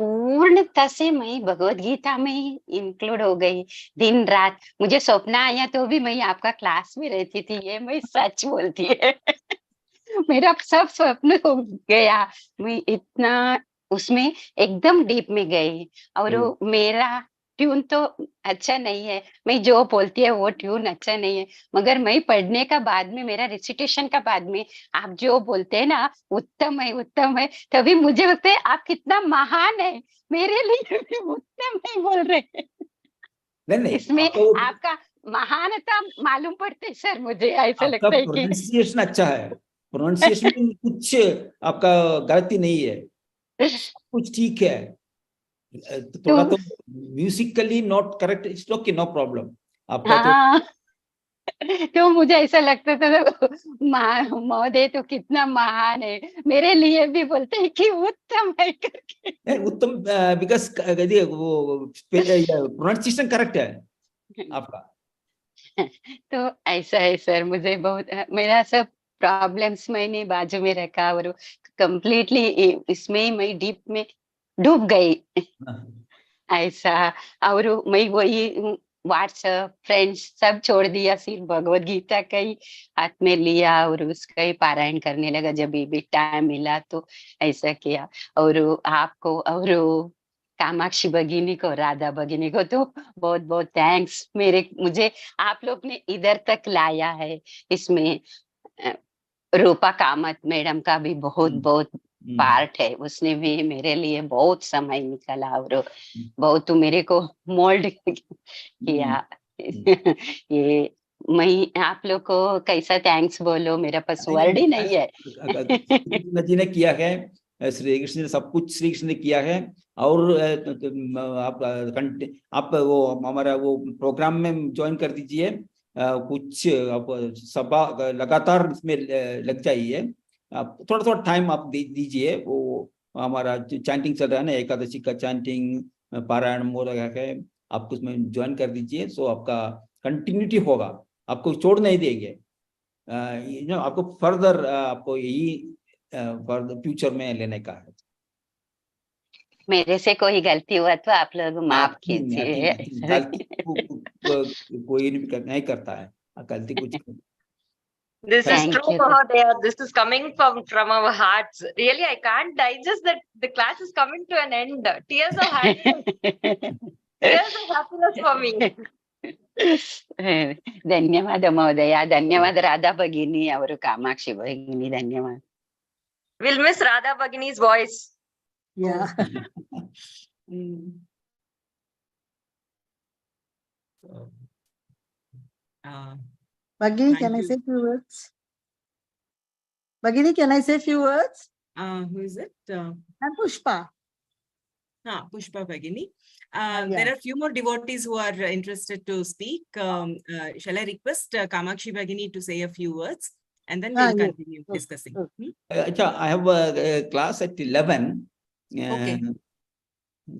पूर्णतः से मैं भगवत गीता में इंक्लूड हो गई। दिन रात मुझे स्वप्न आया तो भी मैं आपका क्लास में रहती थी, ये मैं सच बोलती है। मेरा सब स्वप्न हो गया, मैं इतना उसमें एकदम डीप में गई। और मेरा ट्यून तो अच्छा नहीं है, मैं जो बोलती है वो ट्यून अच्छा नहीं है, मगर मैं पढ़ने का बाद में, मेरा रिसिटेशन का बाद में आप जो बोलते हैं ना उत्तम है, तभी मुझे लगता है आप कितना महान है, मेरे लिए भी उत्तम है बोल रहे हैं। नहीं, इसमें आपका महानता मालूम पड़ते है सर, मुझे ऐसा आपका लगता है कि प्रोनाउंसिएशन अच्छा है, प्रोनाउंसिएशन में कुछ आपका गलती नहीं है, कुछ ठीक है। थोड़ा तो musically not correct, it's okay, no problem आपका। हाँ, तो मुझे ऐसा लगता था महोदय तो कितना महान है, मेरे लिए भी बोलते हैं कि उत्तम है करके। उत्तम बिकॉज वो प्रोनाउंसिएशन करेक्ट है आपका। तो ऐसा है सर, मुझे बहुत मेरा सब प्रॉब्लम्स मैंने बाजू में रखा और कंप्लीटली इसमें मैं डीप में डूब गई ऐसा। और मैं वही व्हाट्सएप फ्रेंड्स सब छोड़ दिया, सिर्फ भगवत गीता का ही हाथ में लिया और उसका ही पारायण करने लगा जब भी टाइम मिला तो ऐसा किया। और आपको और कामाक्षी भगिनी को, राधा भगिनी को तो बहुत बहुत थैंक्स, मुझे आप लोग ने इधर तक लाया है। इसमें रूपा कामत मैडम का भी बहुत बहुत पार्ट है, उसने भी मेरे लिए बहुत समय निकाला और बहुत मेरे को मोल्ड किया। ये मैं आप लोग को कैसा थैंक्स बोलो, मेरा पास वर्ड ही नहीं है। कृष्ण जी ने किया है, श्री कृष्ण ने सब कुछ श्री कृष्ण ने किया है। और आप वो हमारा वो प्रोग्राम में ज्वाइन कर दीजिए, कुछ आप सभा लगातार इसमें लग जाइए, आप थोड़ा थोड़ा टाइम आप दीजिए। वो हमारा चैंटिंग चल रहा है ना, एकादशी का चैंटिंग पारायण मोर है, आप उसमें ज्वाइन कर दीजिए, सो आपका कंटिन्यूटी होगा, आपको छोड़ नहीं देंगे। आपको फर्दर आपको यही फर्दर फ्यूचर में लेने का है। मेरे से कोई गलती हुआ तो आप लोग माफ कीजिए। गलती कोई नहीं करता है, गलती कुछ। This is Thank true, you. Mahadaya. This is coming from our hearts. Really, I can't digest that the class is coming to an end. Tears of happiness. Tears of happiness for me. धन्यवाद महोदया, धन्यवाद राधा भगिनी और कामाक्षी भगिनी, धन्यवाद। We'll miss Radha Bhagini's voice. Yeah. Bhagini, can I say a few words? Bhagini, can I say a few words? Who is it? I'm Pushpa. Pushpa Bhagini. There are a few more devotees who are interested to speak. Shall I request Kamakshi Bhagini to say a few words and then we'll continue discussing. I have a class at 11. Okay.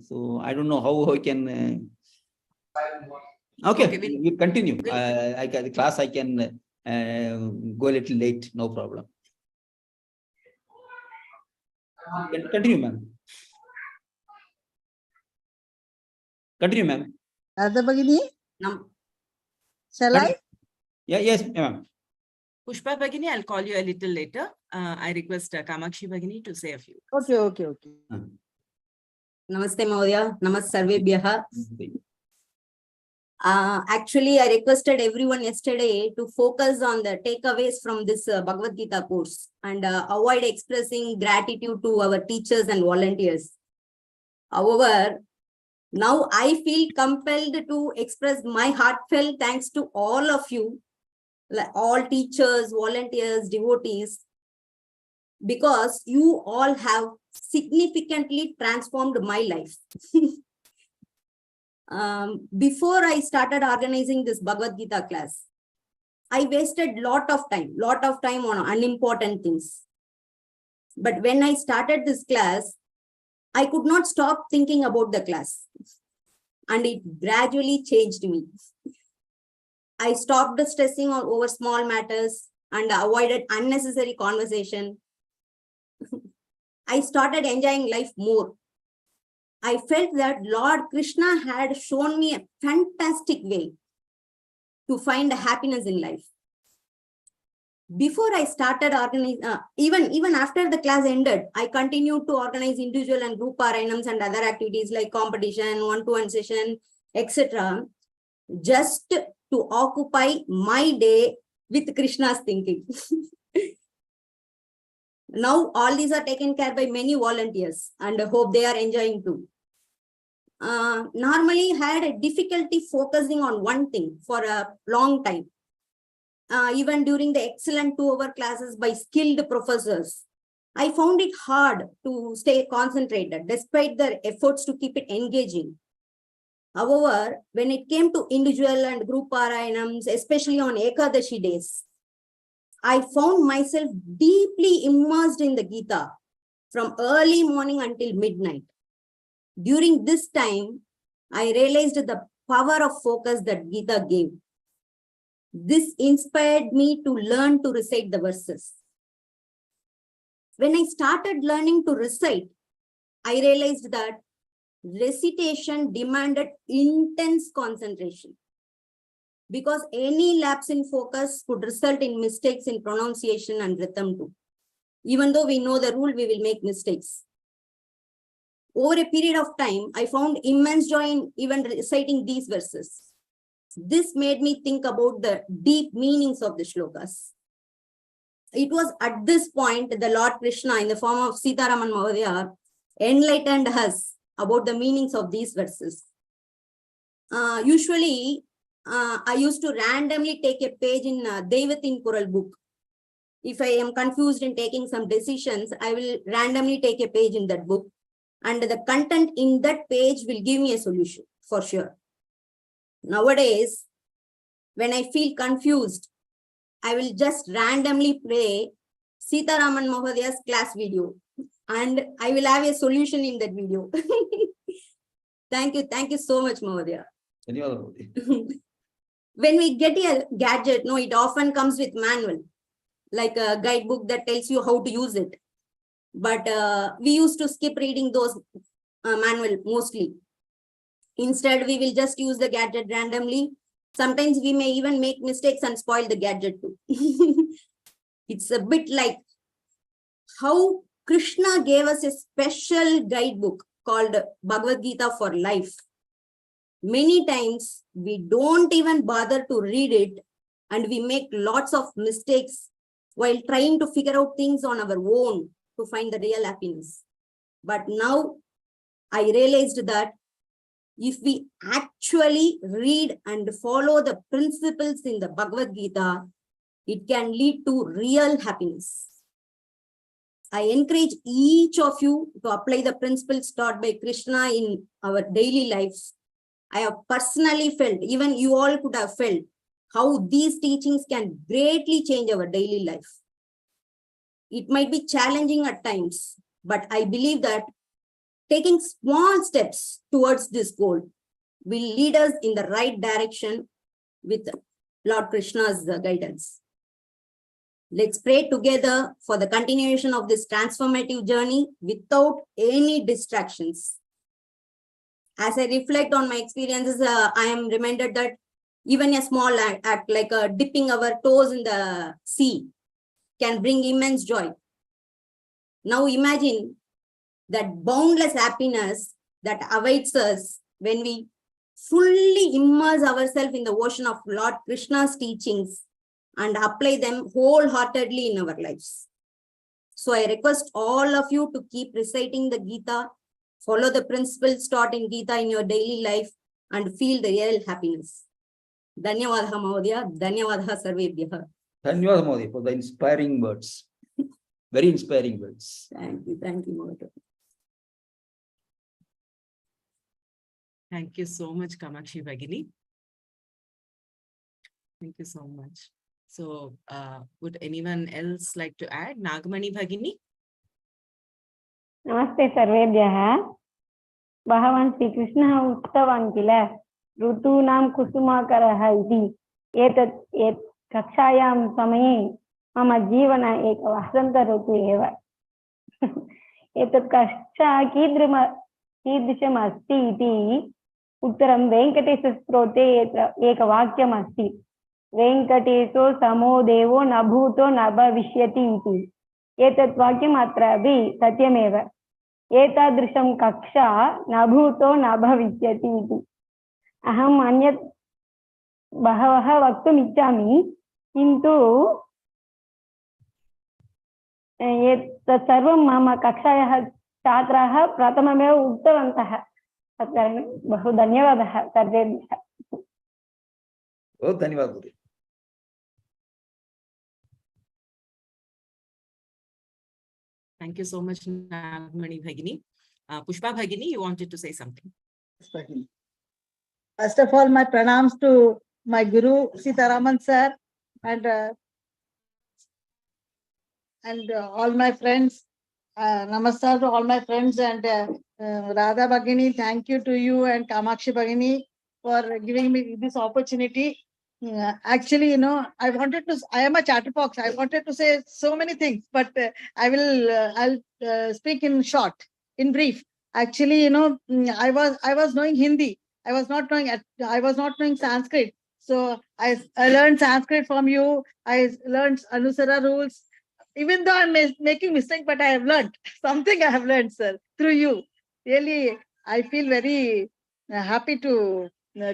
So I don't know how I can. Okay, we continue. The class I can go a little late, no problem. Continue, ma'am. Continue, ma'am. Radha Bhagini? Shall I? Yeah, yes, ma'am. Pushpa Bhagini, I'll call you a little later. I request Kamakshi Bhagini to say a few. Okay. Namaste Mahodaya, Namaste Sarvebhyah. Actually, I requested everyone yesterday to focus on the takeaways from this Bhagavad Gita course and avoid expressing gratitude to our teachers and volunteers. However, now I feel compelled to express my heartfelt thanks to all of you, like all teachers, volunteers, devotees, because you all have significantly transformed my life. Before I started organizing this Bhagavad Gita class, I wasted lot of time on unimportant things. But when I started this class, I could not stop thinking about the class, and it gradually changed me. I stopped stressing over small matters and avoided unnecessary conversation. I started enjoying life more. I felt that Lord Krishna had shown me a fantastic way to find happiness in life. Before I started organizing, even after the class ended, I continued to organize individual and group paranams and other activities like competition, one-to-one session, etc. just to occupy my day with Krishna's thinking. Now all these are taken care by many volunteers and I hope they are enjoying too. Normally had a difficulty focusing on one thing for a long time. Even during the excellent 2-hour classes by skilled professors, I found it hard to stay concentrated despite their efforts to keep it engaging. However, when it came to individual and group paranams, especially on Ekadashi days, I found myself deeply immersed in the Gita from early morning until midnight. During this time, I realized the power of focus that Gita gave. This inspired me to learn to recite the verses. When I started learning to recite, I realized that recitation demanded intense concentration because any lapse in focus could result in mistakes in pronunciation and rhythm too. Even though we know the rule, we will make mistakes. Over a period of time, I found immense joy in even reciting these verses. This made me think about the deep meanings of the shlokas. It was at this point that the Lord Krishna, in the form of Shri.Seetharaman.S, enlightened us about the meanings of these verses. Usually, I used to randomly take a page in Devatin Kural book. If I am confused in taking some decisions, I will randomly take a page in that book, and the content in that page will give me a solution for sure. Nowadays, when I feel confused, I will just randomly play Shri.Seetharaman.S class video, and I will have a solution in that video. Thank you so much, Mahodaya. When we get a gadget, no, it often comes with manual, like a guidebook that tells you how to use it. But we used to skip reading those manual mostly. Instead, we will just use the gadget randomly. Sometimes we may even make mistakes and spoil the gadget too. It's a bit like how Krishna gave us a special guidebook called Bhagavad Gita for life. Many times we don't even bother to read it and we make lots of mistakes while trying to figure out things on our own to find the real happiness. But now I realized that if we actually read and follow the principles in the Bhagavad Gita, it can lead to real happiness. I encourage each of you to apply the principles taught by Krishna in our daily lives. I have personally felt, even you all could have felt, how these teachings can greatly change our daily life. It might be challenging at times, but I believe that taking small steps towards this goal will lead us in the right direction with Lord Krishna's guidance. Let's pray together for the continuation of this transformative journey without any distractions. As I reflect on my experiences, I am reminded that even a small act like dipping our toes in the sea can bring immense joy. Now imagine that boundless happiness that awaits us when we fully immerse ourselves in the ocean of Lord Krishna's teachings and apply them wholeheartedly in our lives. So I request all of you to keep reciting the Gita, follow the principles taught in Gita in your daily life, and feel the real happiness. Dhanyavadaha Mahodaya, Dhanyavadaha Sarvebhyaha. Dhanyavadaha Mahodaya for the inspiring words. Very inspiring words. Thank you Mahodaya. Thank you so much, Kamakshi Bhagini. Thank you so much. So, would anyone else like to add? Nagamani Bhagini? Namaste Sarvebhyaha. Bhagavan Sri Krishna Uttavan Kila Rutunam Kusumakaraha iti etat kakshayam samaye mama jivana eka vasanta rutu eva. Etat kaksha कीदृशमस्ति इति उत्तरं वेङ्कटेशस्तोत्रे एकवाक्यमस्ति वेङ्कटेशो समो देवो न भूतो न भविष्यति इति एतत् वाक्यम् अत्रापि सत्यमेव एतादृशं कक्षा न भूतो न भविष्यति इति अहम् अन्यत् बहवः वक्तुम् इच्छामि किन्तु एतत् सर्वं मम कक्षायाः छात्राः प्रथममेव उक्तवन्तः तत्कारणेन बहु धन्यवादः सर्वेभ्यः बहुत धन्यवाद। Thank you so much, Nagmani Bhagini. Pushpa Bhagini, you wanted to say something. First of all, my pranams to my Guru Shri.Seetharaman sir and all my friends. Namaskar to all my friends and Radha Bhagini, thank you to you and Kamakshi Bhagini for giving me this opportunity. Actually, I am a chatterbox. I wanted to say so many things, but I'll speak in short, in brief. Actually, I was knowing Hindi. I was not knowing Sanskrit. So I learned Sanskrit from you. I learned Anusara rules. Even though I'm making mistake, but I have learned something. I have learned, sir, through you. Really, I feel very happy to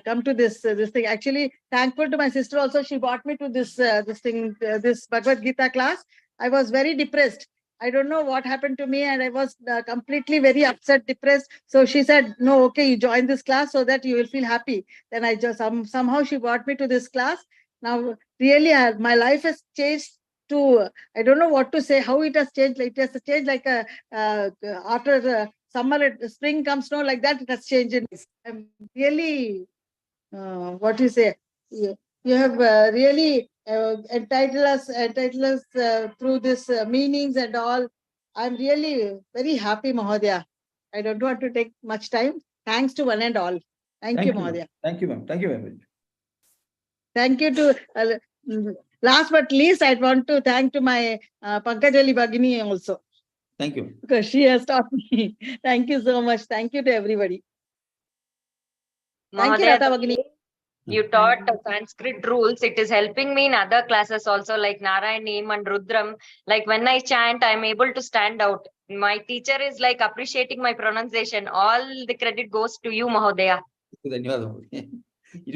come to this thing. Actually, thankful to my sister also. She brought me to this Bhagavad Gita class. I was very depressed. I don't know what happened to me, and I was completely very upset, depressed. So she said, "No, okay, you join this class so that you will feel happy." Then I just somehow she brought me to this class. Now, really, my life has changed. I don't know what to say. How it has changed. It has changed like after summer, spring comes, snow, like that. It has changed. I'm really. What you say? You have really entitled us through this meanings and all. I'm really very happy, Mahodaya. I don't want to take much time. Thanks to one and all. Thank you, Mahodaya. Thank you, ma'am. Thank you very much. Thank you to last but least, I want to thank to my Pankajali Bhagini also. Thank you. Because she has taught me. Thank you so much. Thank you to everybody. Thank you, Mahadaya, Radha Bhagini. you taught Sanskrit rules. It is helping me in other classes also, like Narayanim and Rudram. Like when I chant, I'm able to stand out. My teacher is like appreciating my pronunciation. All the credit goes to you, Mahodaya. It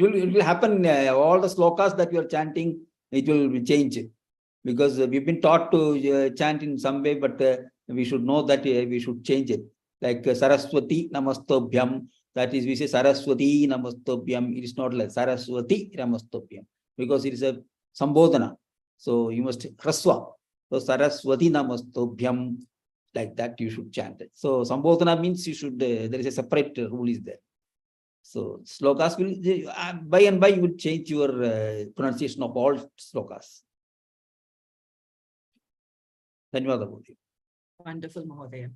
will happen. All the slokas that you are chanting, it will change. Because we've been taught to chant in some way, but we should know that we should change it. Like Saraswati Namastobhyam. That is, we say Saraswati Namastobhyam. It is not like Saraswati Namastobhyam. Because it is a Sambodhana. So you must Raswa. So Saraswati Namastobhyam. Like that you should chant it. So Sambodhana means you should, there is a separate rule is there. So slokas will, by and by you will change your pronunciation of all slokas. Wonderful, Mahodaya.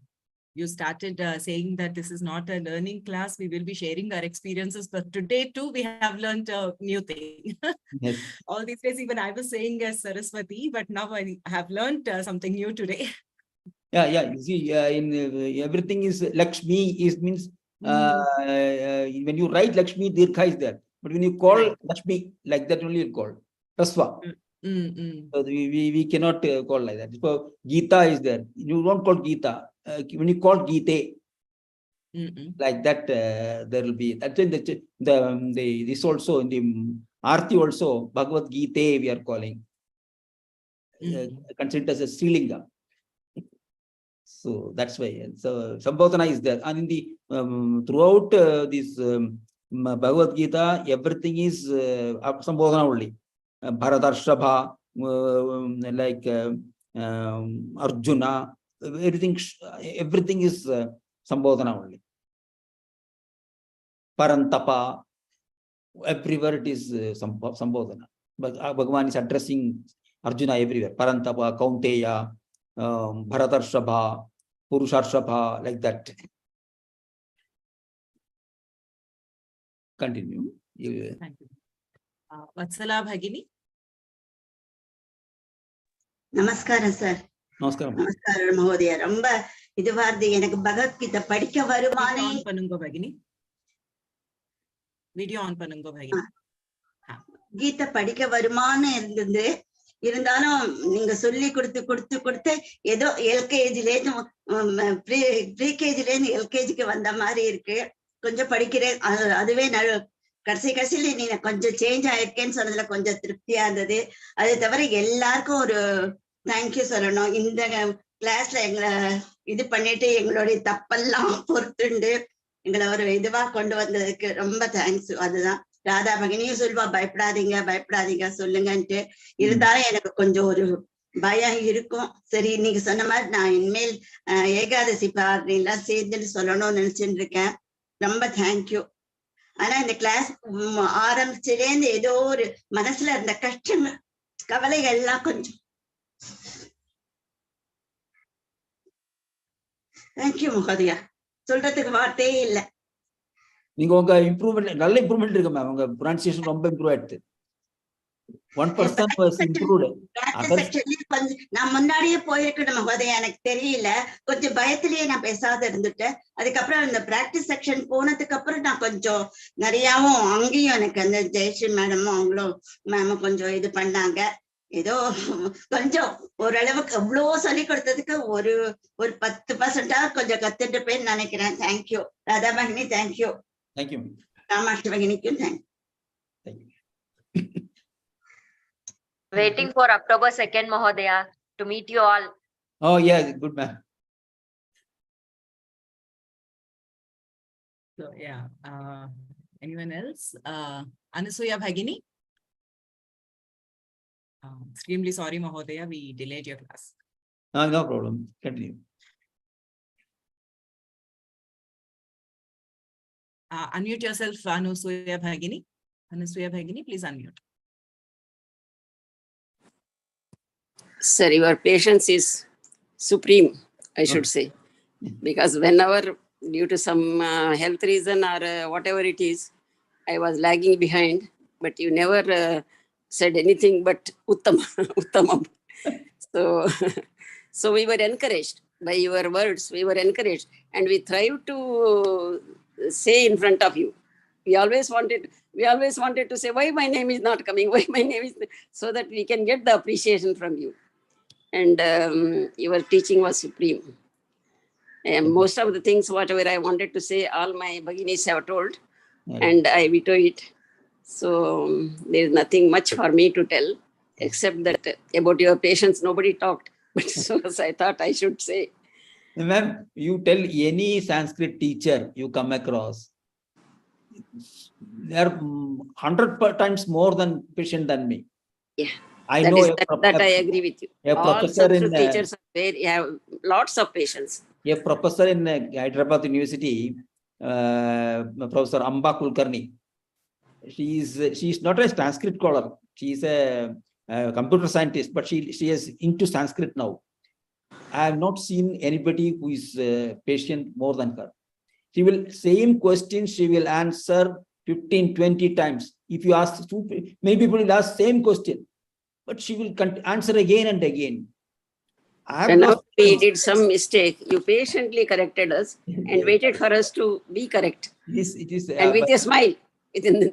You started saying that this is not a learning class. We will be sharing our experiences, but today too, we have learned a new thing. Yes. All these days, even I was saying as Saraswati, but now I have learned something new today. Yeah. You see, everything is Lakshmi means when you write Lakshmi, Dirgha is there. But when you call Lakshmi, like that only you call Raswa. So we cannot call like that. So Gita is there. You don't call Gita. When you call Gita, like that, there will be. That's in this also in the Arti also Bhagavad Gita we are calling. Considered as a Srilinga. So that's why. So Sambodhana is there, and in the throughout this Bhagavad Gita, everything is Sambodhana only. Bharatarshabha, like Arjuna, everything is Sambodhana only. Parantapa, everywhere it is Sambodhana. But Bhagavan is addressing Arjuna everywhere. Parantapa, Kaunteya, Bharatarshabha, Purusharshabha, like that. Continue. Thank you. Vatsala Bhagini. Namaskaram, sir. Namaskaram. Namaskaram, Mahodaya. Ramba இது வருது எனக்கு பகவத்கீதை படிக்க வருமானே. Video on பண்ணுங்க பகினி. கீதை படிக்க வருமானு இருந்தது. இருந்தாலும் நீங்க சொல்லி கொடுத்து ஏதோ எல்கேஜில இருந்து ப்ரீகேஜில இருந்து எல்கேஜிக்கு வந்த மாதிரி இருக்கு. கொஞ்சம் படிக்கிறேன். அதுவே கடைசியில நீ கொஞ்சம் சேஞ்ச் ஆயிருக்கேன்னு சொன்னதுல கொஞ்சம் திருப்தியா இருந்தது. அது தவிர எல்லாருக்கும் ஒரு தேங்க்யூ சொல்லணும். இந்த கிளாஸ்ல எங்களை இது பண்ணிட்டு எங்களுடைய தப்பெல்லாம் பொறுத்துண்டு எங்களை ஒரு இதுவா கொண்டு வந்ததுக்கு ரொம்ப தேங்க்ஸ். அதுதான் ராதா பகினியும் சொல்லுவா, பயப்படாதீங்க சொல்லுங்கன்ட்டு. இருந்தாலும் எனக்கு கொஞ்சம் ஒரு பயம் இருக்கும். சரி, நீங்க சொன்ன மாதிரி நான் இனிமேல் ஏகாதசி பாரணி எல்லாம் சேர்ந்துட்டு சொல்லணும்னு நினைச்சுட்டு இருக்கேன். ரொம்ப தேங்க்யூ. ஆனா இந்த கிளாஸ் ஆரம்பிச்சதுலேருந்து ஏதோ ஒரு மனசுல இருந்த கஷ்டங்கள் கவலைகள் எல்லாம் கொஞ்சம் தேங்க்யூ மகோதயா. சொல்றதுக்கு வார்த்தையே இல்லை. நீங்க உங்க இம்ப்ரூவ்மெண்ட் நல்ல இம்ப்ரூவ்மெண்ட் இருக்கு மேம். உங்க ப்ரொனன்சியேஷன் ரொம்ப இம்ப்ரூவ் ஆயிடுச்சு. 1% was improved. நான் முன்னாடியே போயிருக்கணும் மகோதயா, எனக்கு தெரியல. கொஞ்சம் பயத்திலேயே நான் பேசாத இருந்துட்டேன். அதுக்கப்புறம் இந்த பிராக்டிஸ் செக்ஷன் போனதுக்கு அப்புறம் நான் கொஞ்சம் நிறையாவும் அங்கேயும் எனக்கு அந்த ஜெயஸ்ரீ மேடமும் அவங்களும் மேமும் கொஞ்சம் இது பண்ணாங்க. ஏதோ கொஞ்சம் ஓரளவுக்கு எவ்வளோ சொல்லி கொடுத்ததுக்கு ஒரு 10% கொஞ்சம் கத்துட்டு போய் நினைக்கிறேன். தேங்க்யூ ராதா பகினி. தேங்க்யூ. தேங்க்யூ காமாட்சி பகினிக்கும் thank you. Waiting for October 2nd, Mahodaya, to meet you all. Oh yeah, good man. So yeah, anyone else? Anasuya Bhagini. Extremely sorry, Mahodaya, we delayed your class. No problem. Continue. Unmute yourself, Anasuya Bhagini. Anasuya Bhagini, please unmute. Sir, your patience is supreme, I should say, because whenever due to some health reason or whatever it is, I was lagging behind, but you never said anything but uttamam. So we were encouraged by your words. We were encouraged, and we tried to say in front of you. We always wanted to say, why my name is not coming, why my name is, so that we can get the appreciation from you. And your teaching was supreme. And most of the things, whatever I wanted to say, all my Bhaginis have told, and I veto it. So there is nothing much for me to tell, except that about your patience, nobody talked. But so I thought I should say. Ma'am, you tell any Sanskrit teacher you come across, they are 100 times more than patient than me. Yeah. I know that I agree with you. All Sanskrit teachers have lots of patience. A professor in Hyderabad University, Professor Amba Kulkarni, she is not a Sanskrit scholar. She is a computer scientist, but she is into Sanskrit now. I have not seen anybody who is patient more than her. She will same question she will answer 15-20 times. If you ask many people will ask same question, but she will answer again and again. Whenever we did some mistake, you patiently corrected us and waited for us to be correct. Yes, it is. And with a smile.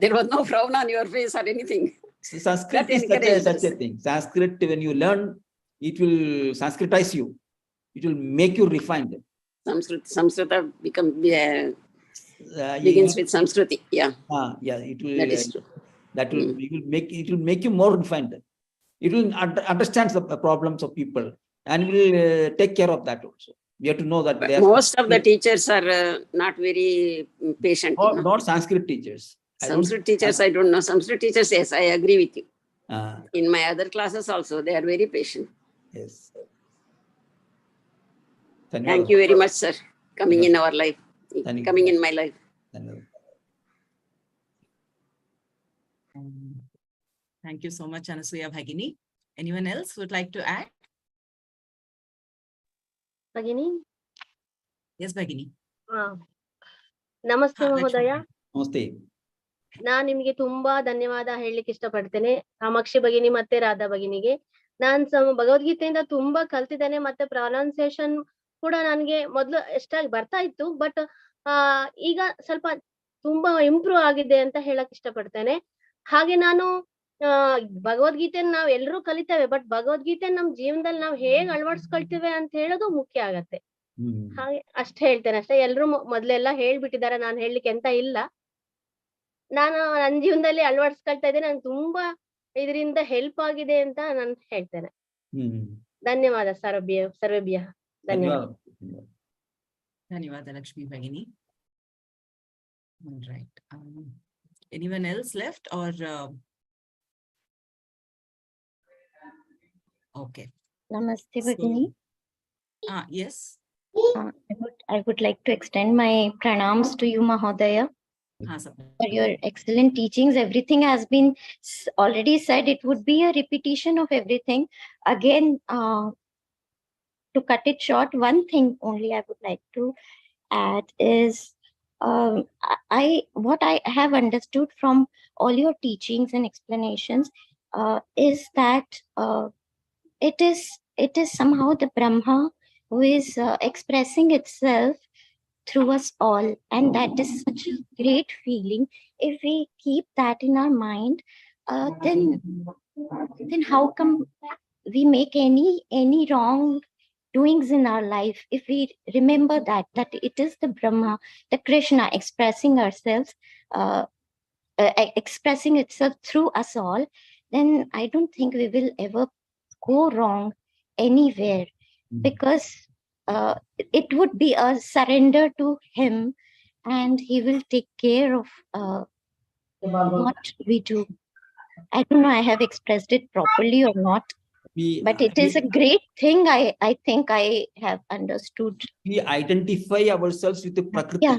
There was no frown on your face or anything. Sanskrit is such a thing. Sanskrit, when you learn, it will Sanskritize you. It will make you refined. Samskrita begins with Samskriti. Yeah. Yeah. It will. That is true. That will it will make you more refined. It will understand the problems of people and will take care of that also. We have to know that most of the teachers are not very patient. Not Sanskrit teachers. Sanskrit teachers, I don't know. Sanskrit teachers, yes, I agree with you. In my other classes also, they are very patient. Yes. Thank you very much, sir. Coming in our life, coming in my life. Thank you so much, Anasuya Bhagini. Anyone else would like to add? Bhagini? Yes, Bhagini. Namaste, Mahodaya. Namaste. ನಾನು ನಿಮಗೆ ತುಂಬಾ ಧನ್ಯವಾದ ಹೇಳಲಿಕ್ಕೆ ಇಷ್ಟಪಡ್ತೇನೆ, ಕಾಮಾಕ್ಷಿ ಭಗಿನಿ ಮತ್ತೆ ರಾಧಾ ಭಗಿನಿಗೆ. ನಾನ್ ಭಗವದ್ಗೀತೆಯಿಂದ ತುಂಬಾ ಕಲ್ತಿದ್ದೇನೆ, ಮತ್ತೆ pronunciation ಕೂಡ ನನಗೆ ಮೊದಲು ಎಷ್ಟಾಗಿ ಬರ್ತಾ ಇತ್ತು, ಬಟ್ ಈಗ ಸ್ವಲ್ಪ ತುಂಬಾ ಇಂಪ್ರೂವ್ ಆಗಿದೆ ಅಂತ ಹೇಳಕ್ ಇಷ್ಟಪಡ್ತೇನೆ. ಹಾಗೆ ನಾನು ಭಗವದ್ಗೀತೆನ ನಾವ್ ಎಲ್ರೂ ಕಲಿತೇವೆ, ಬಟ್ ಭಗವದ್ಗೀತೆ ನಮ್ ಜೀವನದಲ್ಲಿ ನಾವ್ ಹೇಗ್ ಅಳವಡಿಸ್ಕೊಳ್ತೇವೆ ಅಂತ ಹೇಳೋದು ಮುಖ್ಯ ಆಗತ್ತೆ. ಹಾಗೆ ಅಷ್ಟೇ ಹೇಳ್ತೇನೆ ಅಷ್ಟೇ. ಎಲ್ರು ಮೊದ್ಲೆಲ್ಲ ಹೇಳ್ಬಿಟ್ಟಿದ್ದಾರೆ, ನಾನು ಹೇಳಲಿಕ್ಕೆ ಎಂತ ಇಲ್ಲ. ನಾನು ನನ್ನ ಜೀವನದಲ್ಲಿ ಅಳವಡಿಸ್ಕೊಳ್ತಾ ಇದ್ದೇನೆ, ನಂಗೆ ತುಂಬಾ ಇದರಿಂದ ಹೆಲ್ಪ್ ಆಗಿದೆ ಅಂತ ನಾನು ಹೇಳ್ತೇನೆ. ಧನ್ಯವಾದ ಸರ್ವೇಭ್ಯ. ಧನ್ಯವಾದ. ಧನ್ಯವಾದ Lakshmi ಭಗಿನಿ. Right. Anyone else left or okay. Namaste Bhagini. Yes. I would like to extend my pranams to you, Mahodaya, for your excellent teachings. Everything has been already said. It would be a repetition of everything. Again, to cut it short, one thing only I would like to add is what I have understood from all your teachings and explanations is that it is somehow the Brahma who is expressing itself through us all, and that is such a great feeling. If we keep that in our mind, then how come we make any wrong doings in our life? If we remember that it is the Brahma, the Krishna expressing ourselves, expressing itself through us all, then I don't think we will ever go wrong anywhere, because it would be a surrender to him, and he will take care of what we do. I don't know I have expressed it properly or not, but it is a great thing. I think I have understood. We identify ourselves with the Prakriti. Yeah.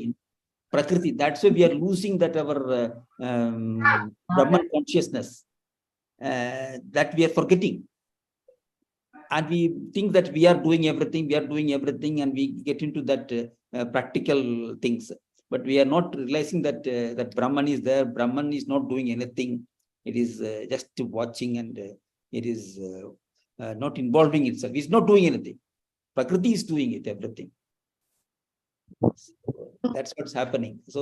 Prakriti. That's why we are losing that our Brahman consciousness that we are forgetting. And we think that we are doing everything, and we get into that practical things. But we are not realizing that that Brahman is there. Brahman is not doing anything. It is just watching, and it is not involving itself. It's not doing anything. Prakriti is doing it, everything. That's what's happening. So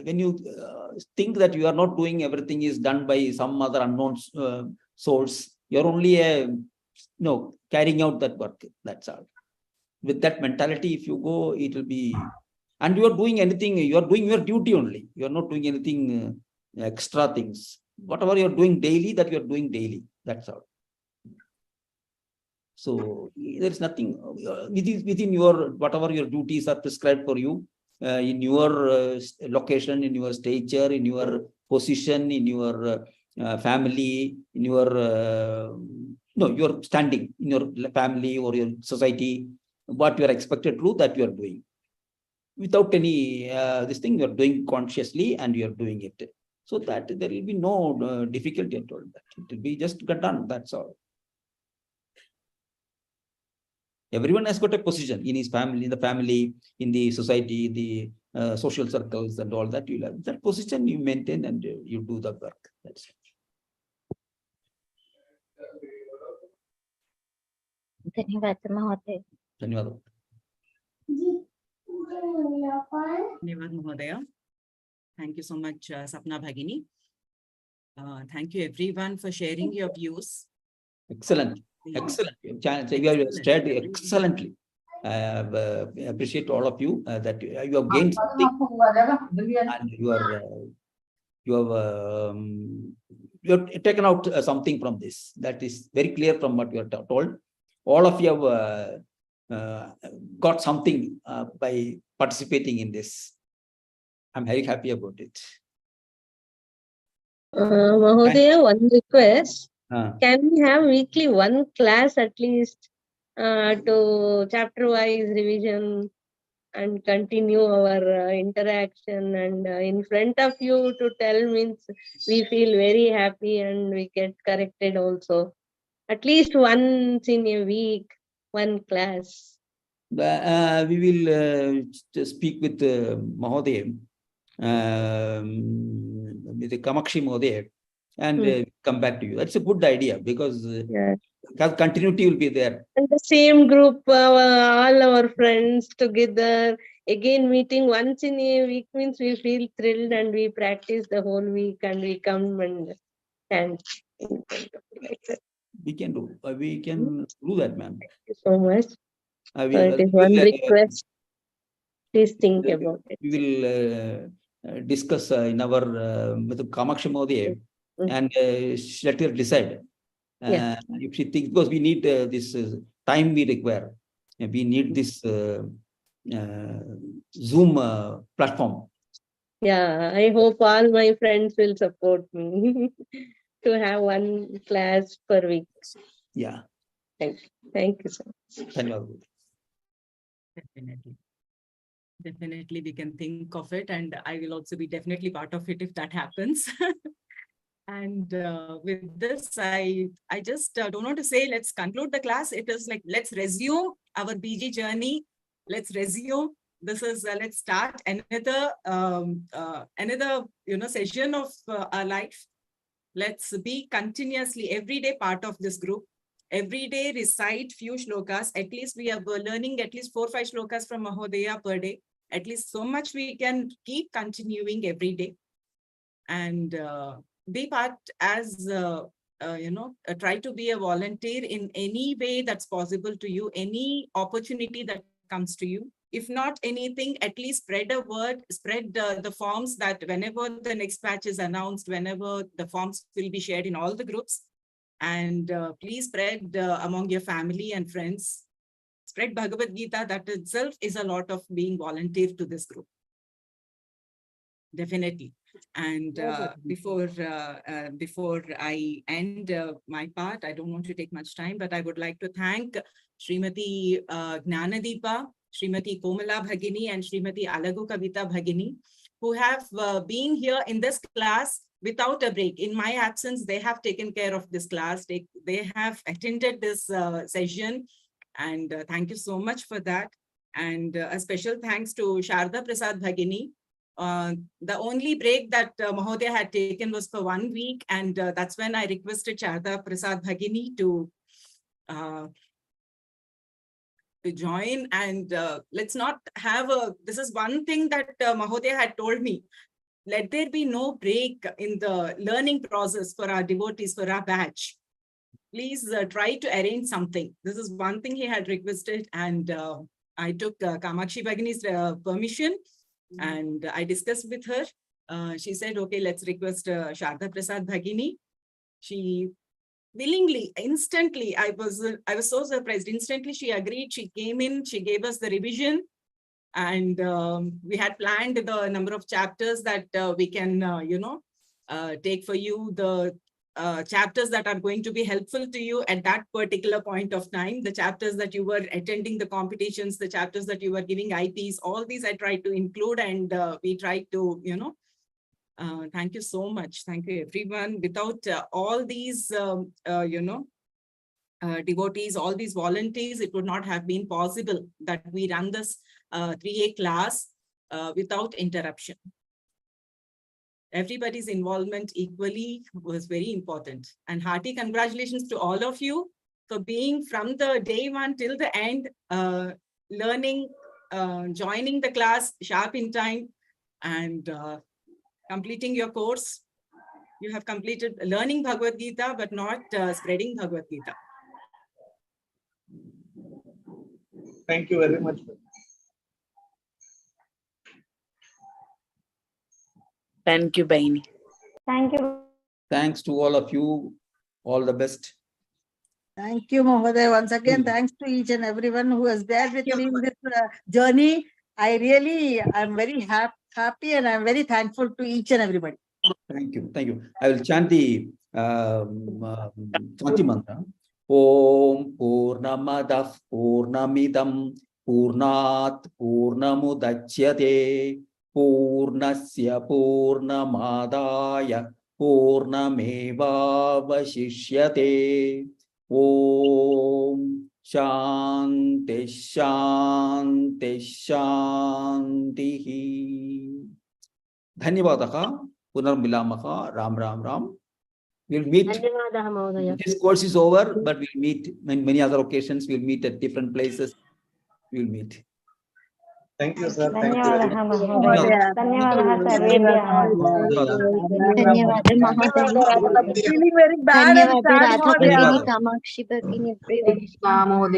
when you think that you are not doing everything is done by some other unknown source, you're only carrying out that work. That's all. With that mentality, if you go, it will be, and you are doing anything, you are doing your duty only. You are not doing anything extra things. Whatever you are doing daily, that you are doing daily. That's all. So there is nothing within your, whatever your duties are prescribed for you in your location, in your stature, in your position, in your family, in your your standing in your family or your society. What you are expected to do, that you are doing without any this thing. You are doing consciously, and you are doing it, so that there will be no difficulty at all. That it will be just got done. That's all. Everyone has got a position in his family, in the family, in the society, in the social circles, and all that. You have that position, you maintain, and you do the work. That's it. धन्यवाद महोदय. धन्यवाद. धन्यवाद Mahodaya. Thank you so much, Sapna Bhagini. Thank you everyone for sharing your views. Excellent. Excellent. You have shared excellently. I appreciate all of you that you have gained something, and you have taken out something from this. That is very clear from what you are told. All of you have got something by participating in this. I'm very happy about it. Mahodaya, one request. Can we have weekly one class at least to chapter-wise revision and continue our interaction, and in front of you to tell means we feel very happy and we get corrected also. At least once in a week, one class. We will speak with Mahodaya, with the Kamakshi Mahodaya, and come back to you. That's a good idea, because continuity will be there. And the same group, all our friends together, again meeting once in a week means we feel thrilled and we practice the whole week and we come and stand in front of you like that. We can do that, ma'am. Thank you so much. It is one request. Please think about it. We will discuss in our with Kamaksha Modi and let her decide. If she thinks, because we need this time we require. We need this Zoom platform. Yeah, I hope all my friends will support me to have one class per week. Yeah. Thank you so much. Definitely we can think of it, and I will also be definitely part of it if that happens. And with this, I just don't want to say let's conclude the class. It is like, let's resume our BG journey. Let's resume. This is let's start another session of our life. Let's be continuously every day part of this group. Every day recite few shlokas. At least we are learning at least 4 or 5 shlokas from Mahodaya per day. At least so much we can keep continuing every day. And be part as, try to be a volunteer in any way that's possible to you, any opportunity that comes to you. If not anything, at least spread a word, spread the forms that whenever the next batch is announced, whenever the forms will be shared in all the groups. And please spread among your family and friends. Spread Bhagavad Gita. That itself is a lot of being volunteer to this group. Definitely. And before I end my part, I don't want to take much time, but I would like to thank Srimati Gnanadeepa, Srimati Komala Bhagini, and Srimati Alagu Kavita Bhagini, who have been here in this class without a break. In my absence, they have taken care of this class. They have attended this session, and thank you so much for that. And a special thanks to Sharda Prasad Bhagini. The only break that Mahodaya had taken was for 1 week, and that's when I requested Sharda Prasad Bhagini to join. And let's not have this is one thing that Mahodaya had told me, let there be no break in the learning process for our devotees, for our batch. Please try to arrange something. This is one thing he had requested, and I took Kamakshi Bhagini's permission. And I discussed with her. She said, okay, let's request Sharda Prasad Bhagini. She willingly, instantly, I was so surprised. Instantly, she agreed. She came in, she gave us the revision. And we had planned the number of chapters that we can, take for you, the chapters that are going to be helpful to you at that particular point of time, the chapters that you were attending the competitions, the chapters that you were giving IPs, all these I tried to include, and we tried to, thank you so much. Thank you, everyone. Without all these, devotees, all these volunteers, it would not have been possible that we run this 3A class without interruption. Everybody's involvement equally was very important. And hearty congratulations to all of you for being from the day 1 till the end, learning, joining the class sharp in time, and completing your course. You have completed learning Bhagavad Gita, but not spreading Bhagavad Gita. Thank you very much. Thank you, Baini. Thank you. Thanks to all of you. All the best. Thank you, Mahodaya. Once again, thanks to each and everyone who was there with me in this journey. I'm very happy, and I'm very thankful to each and everybody. Thank you. Thank you. I will chant the Chanti mantra. Om Purnamadah Purnamidam Purnat Purnamudachyate Purnasya Purnamadaya Purnamevavashishyate. Om Shanti Shanti Shanti. Dhanyavadaha. Punarmilamaka. Ram Ram Ram. We'll meet. ಧನ್ಯವಾದः ಮಹೋದಯ. This course is over, but we'll meet in many other occasions. We'll meet at different places. We'll meet. Thank you, sir. Thank you. ಧನ್ಯವಾದः ಮಹೋದಯ. ಧನ್ಯವಾದः ಸರ್ವೇಭ್ಯः. ಧನ್ಯವಾದ ಮಹೋದಯ. Feeling very bad and ಧನ್ಯವಾದ sad, Radha Mahodaya. ಭಗಿನಿ, Kamakshi ಭಗಿನಿ. Krishna Mahodaya.